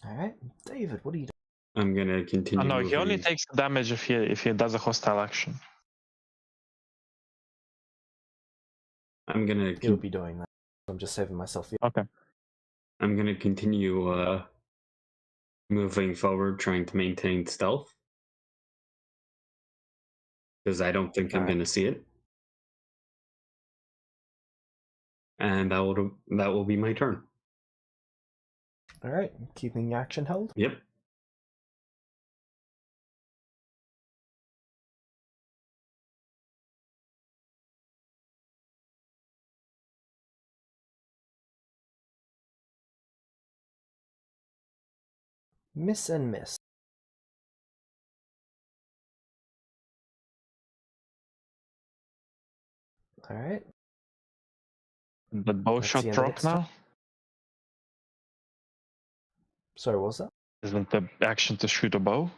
All right. David, what are you doing? I'm gonna Oh continue no, he only moving. takes damage if he does a hostile action. I'm gonna He'll be doing that. I'm just saving myself the. Okay. I'm gonna continue moving forward, trying to maintain stealth. Because I don't think I'm Alright. gonna see it. And that will be my turn. All right. Keeping the action held. Yep. Miss and miss. Alright. The bow That's shot the end of drop its turn. now? Sorry, what was that? Isn't the action to shoot a bow?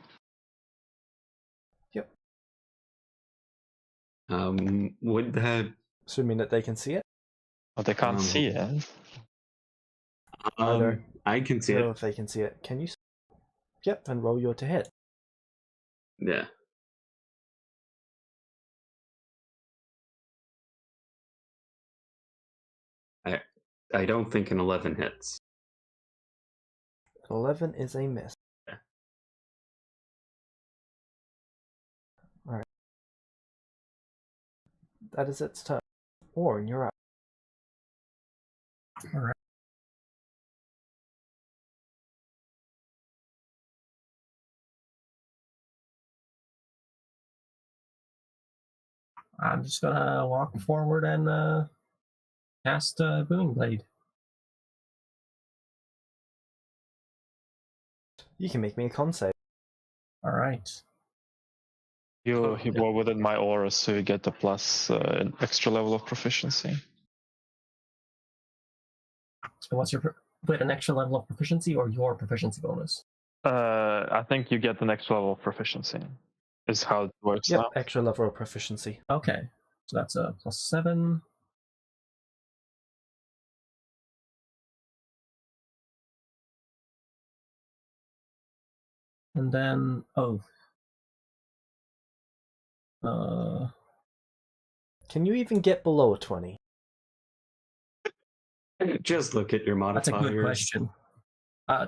Yep. Would that Assuming that they can see it. Oh, they can't see it. I can see I don't know it. if they can see it. Can you? Yep, and roll your to hit. Yeah. I don't think an 11 hits. 11 is a miss. Yeah. Alright. That is its turn. Orin, you're up. Alright. I'm just gonna walk forward and cast Booming Blade. You can make me a con save. Alright. You yeah. were within my aura, so you get a plus an extra level of proficiency. So what's your wait, an extra level of proficiency or your proficiency bonus? I think you get an extra level of proficiency. Is how it works Yep, now. extra level of proficiency. Okay. So that's a +7. And then Can you even get below a 20? Just look at your that's a modifiers. good question.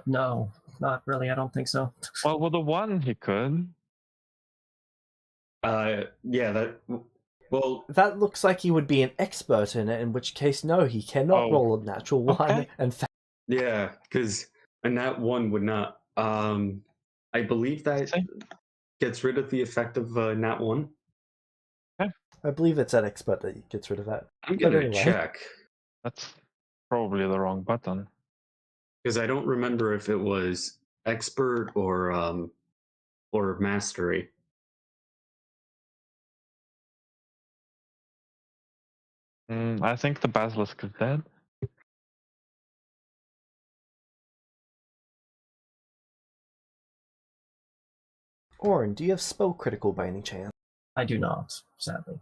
No, not really. I don't think so. Well, with a 1, he could. Yeah, that. Well, That looks like he would be an expert in it, in which case, no, he cannot Oh, roll a natural 1 okay. and yeah, because and that one would not. I believe that See? gets rid of the effect of nat 1. I believe it's an expert that gets rid of that. I'm But gonna anyway. check That's probably the wrong button. because I don't remember if it was expert or mastery. I think the basilisk is dead. Orin, do you have spell critical by any chance? I do not, sadly.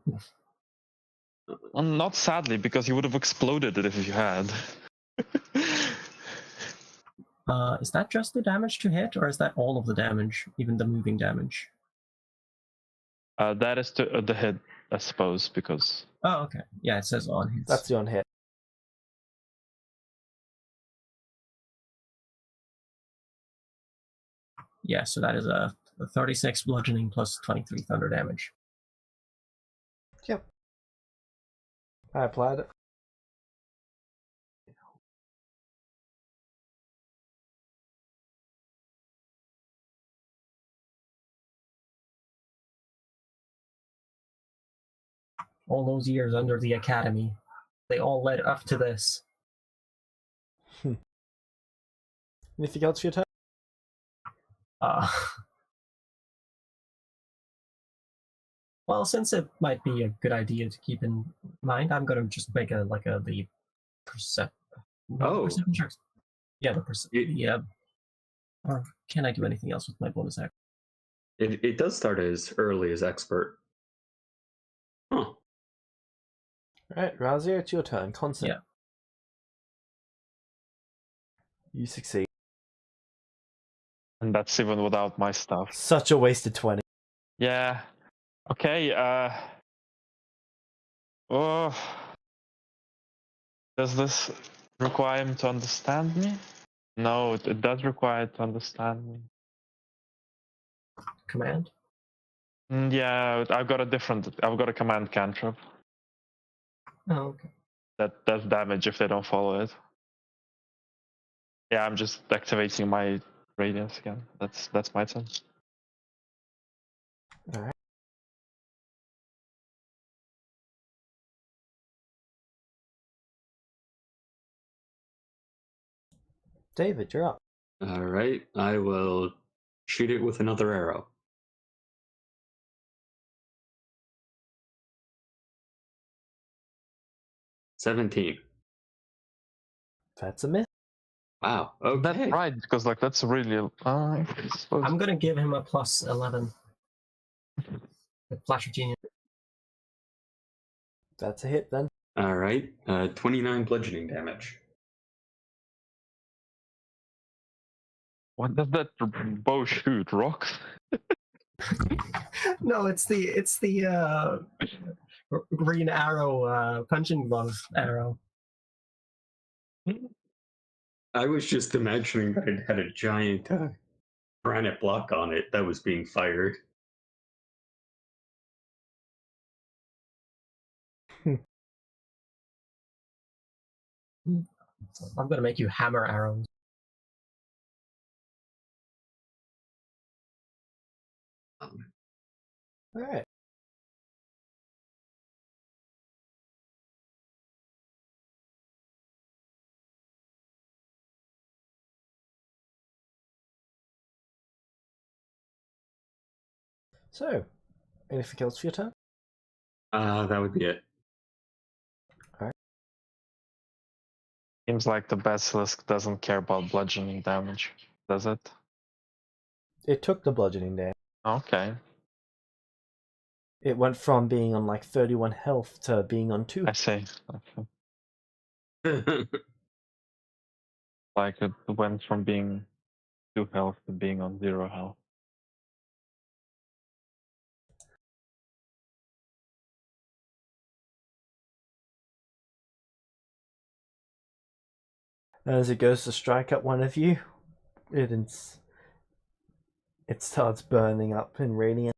Well, not sadly, because you would have exploded it if you had. Is that just the damage to hit, or is that all of the damage, even the moving damage? That is the hit, I suppose, because Oh, okay. Yeah, it says on hits. That's the on hit. Yeah, so that is a 36 bludgeoning plus 23 thunder damage. Yep. I applied it. All those years under the academy, they all led up to this. Anything else for your turn? Well, since it might be a good idea to keep in mind, I'm gonna just make the perception. Oh. Perception checks. Yeah, It- yeah. Or can I do anything else with my bonus action? It does start as early as expert. Huh. Alright, Razia, it's your turn. Concept. Yeah. You succeed. and that's even without my stuff. Such a wasted 20. Yeah. Okay. Oh. Does this require him to understand me? No, it does require it to understand me. Command? Yeah, I've got a command cantrip Oh, okay. that does damage if they don't follow it. Yeah, I'm just activating my radiance again. That's my turn. Alright. David, you're up. All right, I will shoot it with another arrow. $17. That's a miss. Wow. That's Okay. right, because like that's really. I suppose. I'm gonna give him a plus 11. With Flash of Genius. That's a hit then. All right. 29 bludgeoning damage. What does that bow shoot? Rocks? No, it's the green arrow punching glove arrow. I was just imagining that it had a giant granite block on it that was being fired. I'm gonna make you hammer arrows. Alright. So, anything else for your turn? That would be it. Seems like the basilisk doesn't care about bludgeoning damage, does it? It took the bludgeoning damage. Okay, It went from being on like 31 health to being on 2. I see. Okay. Like it went from being 2 health to being on 0 health. As it goes to strike at one of you, it starts burning up in radiant.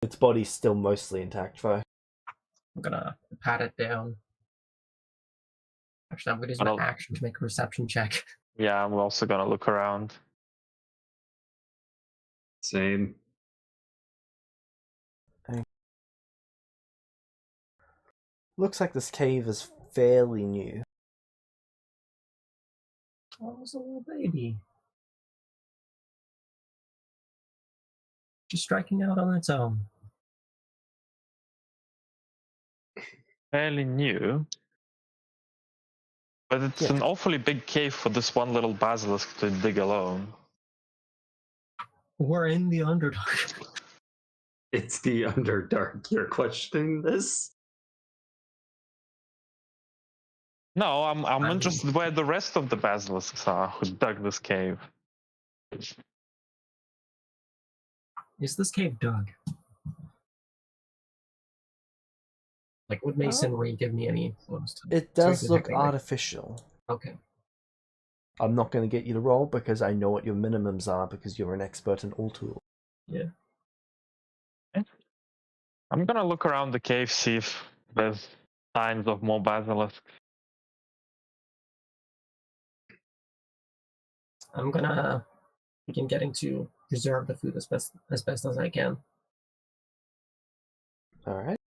Its body's still mostly intact, though. I'm gonna pat it down. Actually, I'm gonna use my action to make a perception check. Yeah, I'm also gonna look around. Same. Looks like this cave is fairly new. Oh, it's a little baby. Just striking out on its own. Fairly new. But it's an awfully big cave for this one little basilisk to dig alone. We're in the Underdark. It's the Underdark. You're questioning this? No, I'm interested where the rest of the basilisks are who dug this cave. Is this cave dug? Like, would masonry give me any bonus to It does to look detecting, artificial. Okay. I'm not going to get you to roll because I know what your minimums are because you're an expert in all tools. Yeah. I'm gonna look around the cave, see if there's signs of more basilisks. I'm gonna begin getting to preserve the food as best as I can. Alright.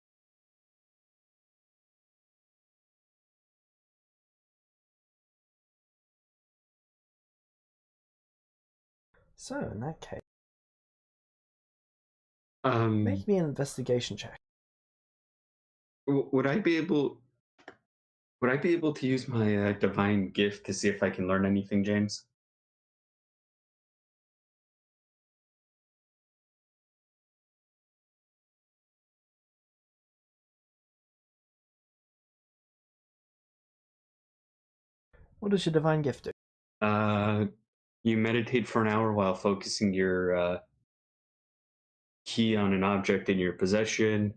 So, in that case, make me an investigation check. Would I be able to use my divine gift to see if I can learn anything, James? What does your divine gift do? You meditate for an hour while focusing your key on an object in your possession.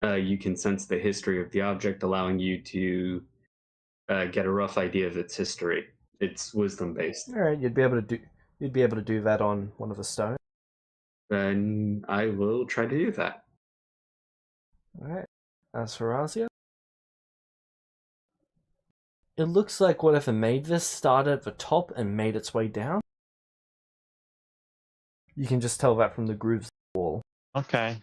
You can sense the history of the object, allowing you to get a rough idea of its history. It's wisdom based. Alright, you'd be able to do that on one of the stones. Then I will try to do that. Alright. As for Razia, it looks like whatever made this started at the top and made its way down. You can just tell that from the grooves of the wall. Okay.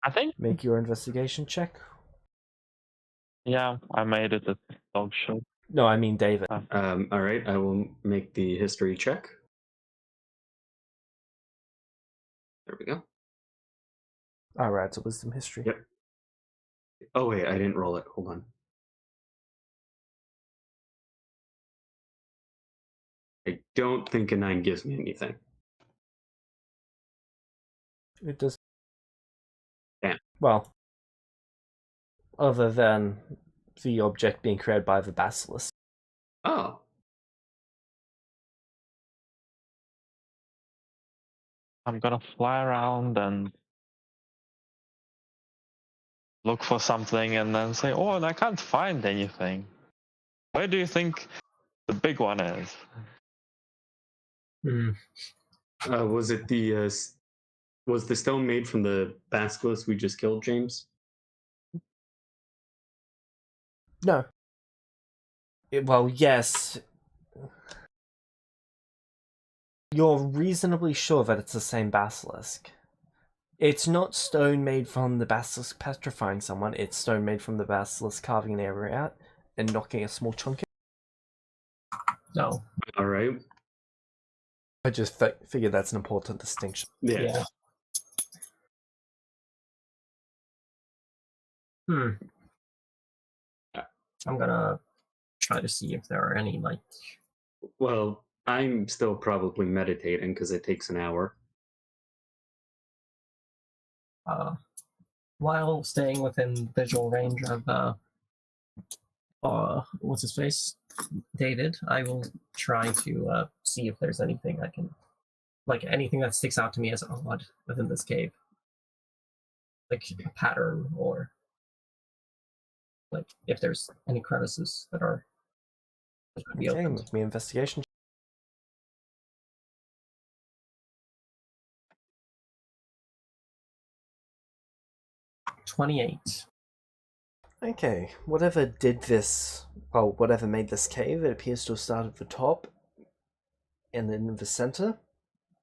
I think. Make your investigation check. Yeah, I made it at dog show. No, I mean David. All right, I will make the history check. There we go. All right, so wisdom history. Yep. Oh wait, I didn't roll it. Hold on. I don't think a 9 gives me anything. It does. Damn. Well, other than the object being created by the basilisk. Oh. I'm gonna fly around and look for something and then say, oh, and I can't find anything. Where do you think the big one is? Was it the was the stone made from the basilisk we just killed, James? No. Well, yes. You're reasonably sure that it's the same basilisk. It's not stone made from the basilisk petrifying someone, it's stone made from the basilisk carving an area out and knocking a small chunk in. No. All right. I just figured that's an important distinction. Yeah. I'm gonna try to see if there are any, like... Well, I'm still probably meditating because it takes an hour. While staying within visual range of what's his face, David, I will try to see if there's anything I can, like anything that sticks out to me as odd within this cave, like a pattern, or like if there's any crevices that could be Okay, opened. make me investigation. 28. Okay, whatever did this, well, whatever made this cave, it appears to have started at the top and then in the center,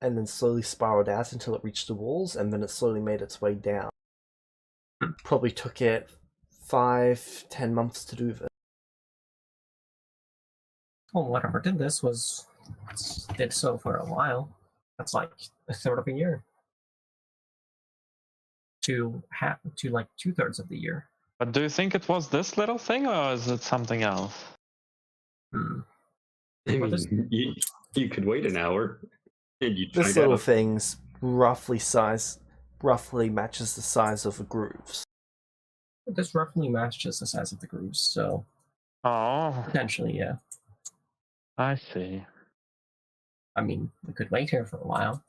and then slowly spiraled out until it reached the walls, and then it slowly made its way down. Probably took it 5-10 months to do this. Well, whatever did this did so for a while. That's like a third of a year. To like 2/3 of the year. But do you think it was this little thing or is it something else? I mean, you could wait an hour and you'd This find little out. thing's roughly matches the size of the grooves. This roughly matches the size of the grooves, so Oh, potentially, yeah. I see. I mean, we could wait here for a while.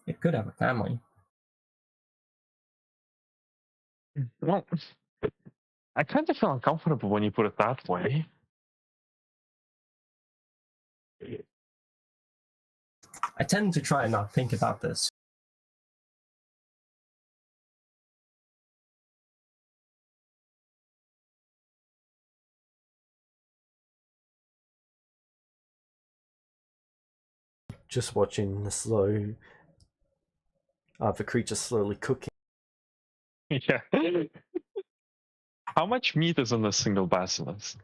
It could have a family. Well, I kind of feel uncomfortable when you put it that way. I tend to try and not think about this. Just watching the creature slowly cooking. Yeah. How much meat is in this single basilisk?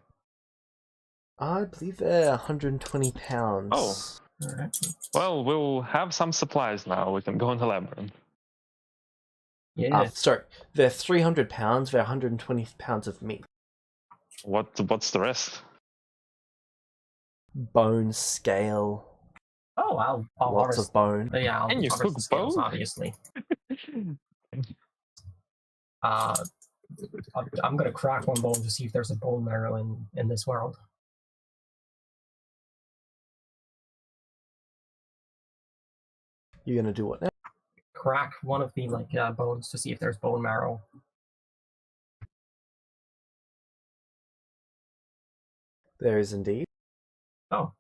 I believe they're 120 pounds. Oh. Alright. Well, we'll have some supplies now. We can go in the labyrinth. Yeah. Sorry, they're 300 pounds, they're 120 pounds of meat. What's the rest? Bone, scale, Oh, I'll lots harvest. of bone. Yeah, I'll And you harvest cook the scales, bone? obviously. I'm gonna crack one bone to see if there's a bone marrow in this world. You're gonna do what now? Crack one of the bones to see if there's bone marrow. There is indeed. Oh,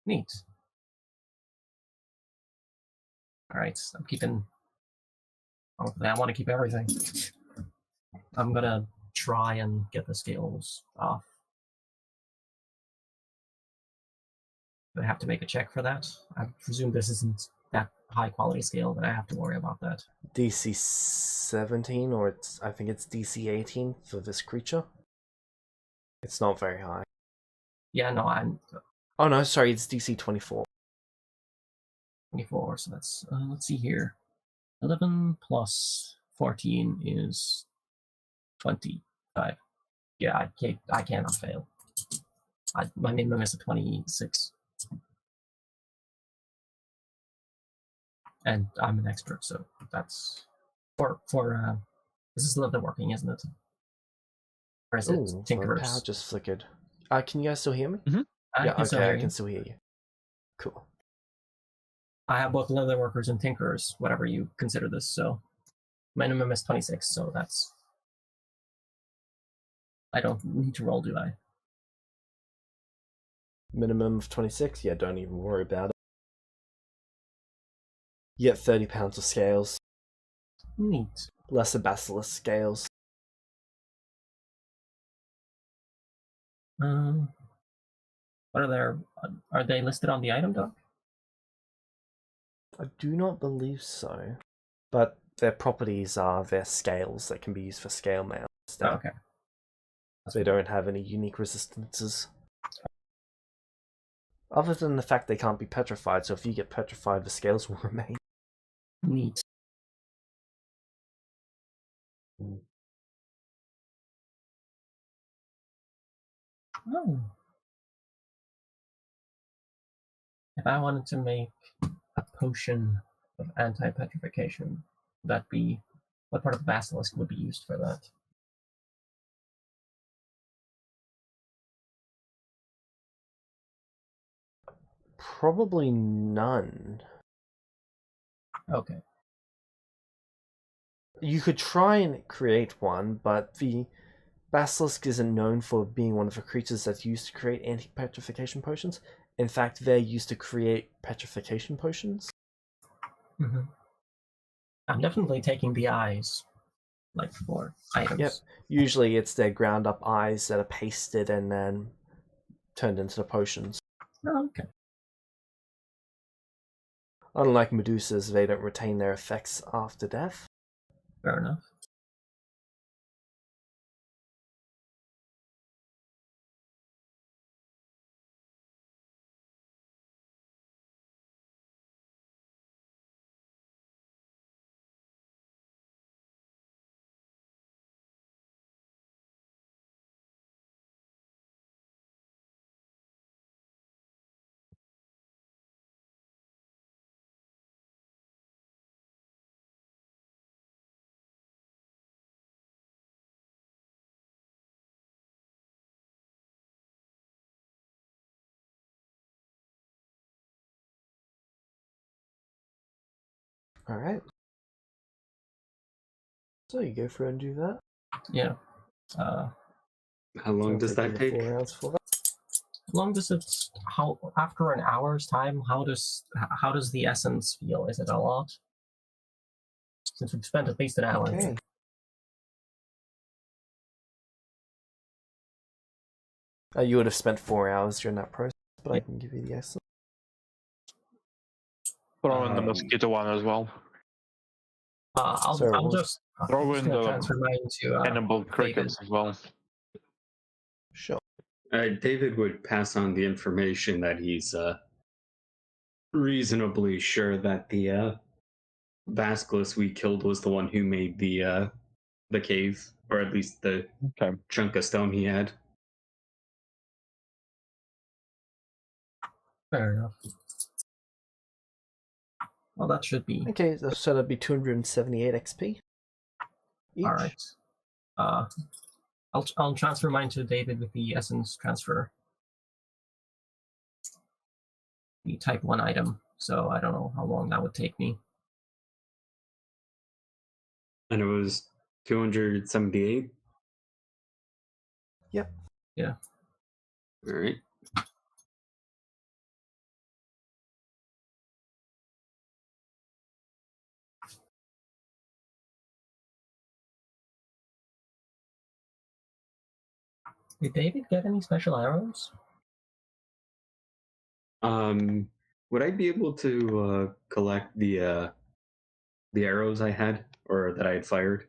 neat. All right, I'm keeping. I want to keep everything. I'm gonna try and get the scales off. Do I have to make a check for that? I presume this isn't that high quality scale that I have to worry about that. DC 17, or I think it's DC 18 for this creature. It's not very high. Yeah, no, I'm Oh no, sorry, it's DC 24. 24, so that's, let's see here. 11 plus 14 is 25. Yeah, I cannot fail. My minimum is a 26. And I'm an expert, so that's for this is leatherworking, isn't it? Or is it Ooh, my power Tinkerers? just flickered. Can you guys still hear me? I can still hear I you. can still hear you. Cool. I have both leatherworkers and Tinkerers, whatever you consider this. So minimum is 26, so that's. I don't need to roll, do I? Minimum of 26? Yeah, don't even worry about it. You get 30 pounds of scales. Neat. Lesser basilisk scales. What are their? Are they listed on the item doc? I do not believe so. But their properties are their scales that can be used for scale mail instead. Oh, okay. They don't have any unique resistances. Other than the fact they can't be petrified, so if you get petrified, the scales will remain. Neat. Oh. If I wanted to make a potion of anti-petrification, would that be what part of the basilisk would be used for that? Probably none. Okay. You could try and create one, but the basilisk isn't known for being one of the creatures that's used to create anti-petrification potions. In fact, they're used to create petrification potions. Mm-hmm. I'm definitely taking the eyes, like for items. Yep. Usually it's their ground up eyes that are pasted and then turned into the potions. Oh, okay. Unlike Medusas, they don't retain their effects after death. Fair enough. Alright. So you go through and do that. Yeah. How long does that take? 4 rounds for that. Long does it? How after an hour's time? How does the essence feel? Is it a lot? Since we've spent at least an hour. Okay. You would have spent 4 hours during that process, but I can give you the essence. Throw in the mosquito one as well. I'll just Throw in the transfer mine to cannibal crickets as well. Sure. David would pass on the information that he's reasonably sure that the basilisk we killed was the one who made the cave, or at least the chunk of stone he had. Fair enough. Well, that should be Okay, so that'd be 278 XP. Each. all right. I'll transfer mine to David with the essence transfer. The type 1 item, so I don't know how long that would take me. And it was 278? Yep. Yeah. All right. Did David get any special arrows? Would I be able to collect the arrows I had or that I had fired?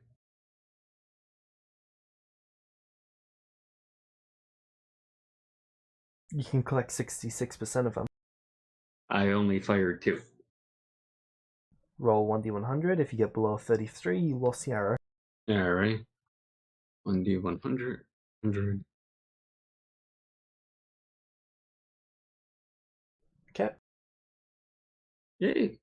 You can collect 66% of them. I only fired 2. Roll 1d100. If you get below 33, you lost the arrow. All right. 1d100. 100. Okay. Yay.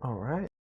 All right.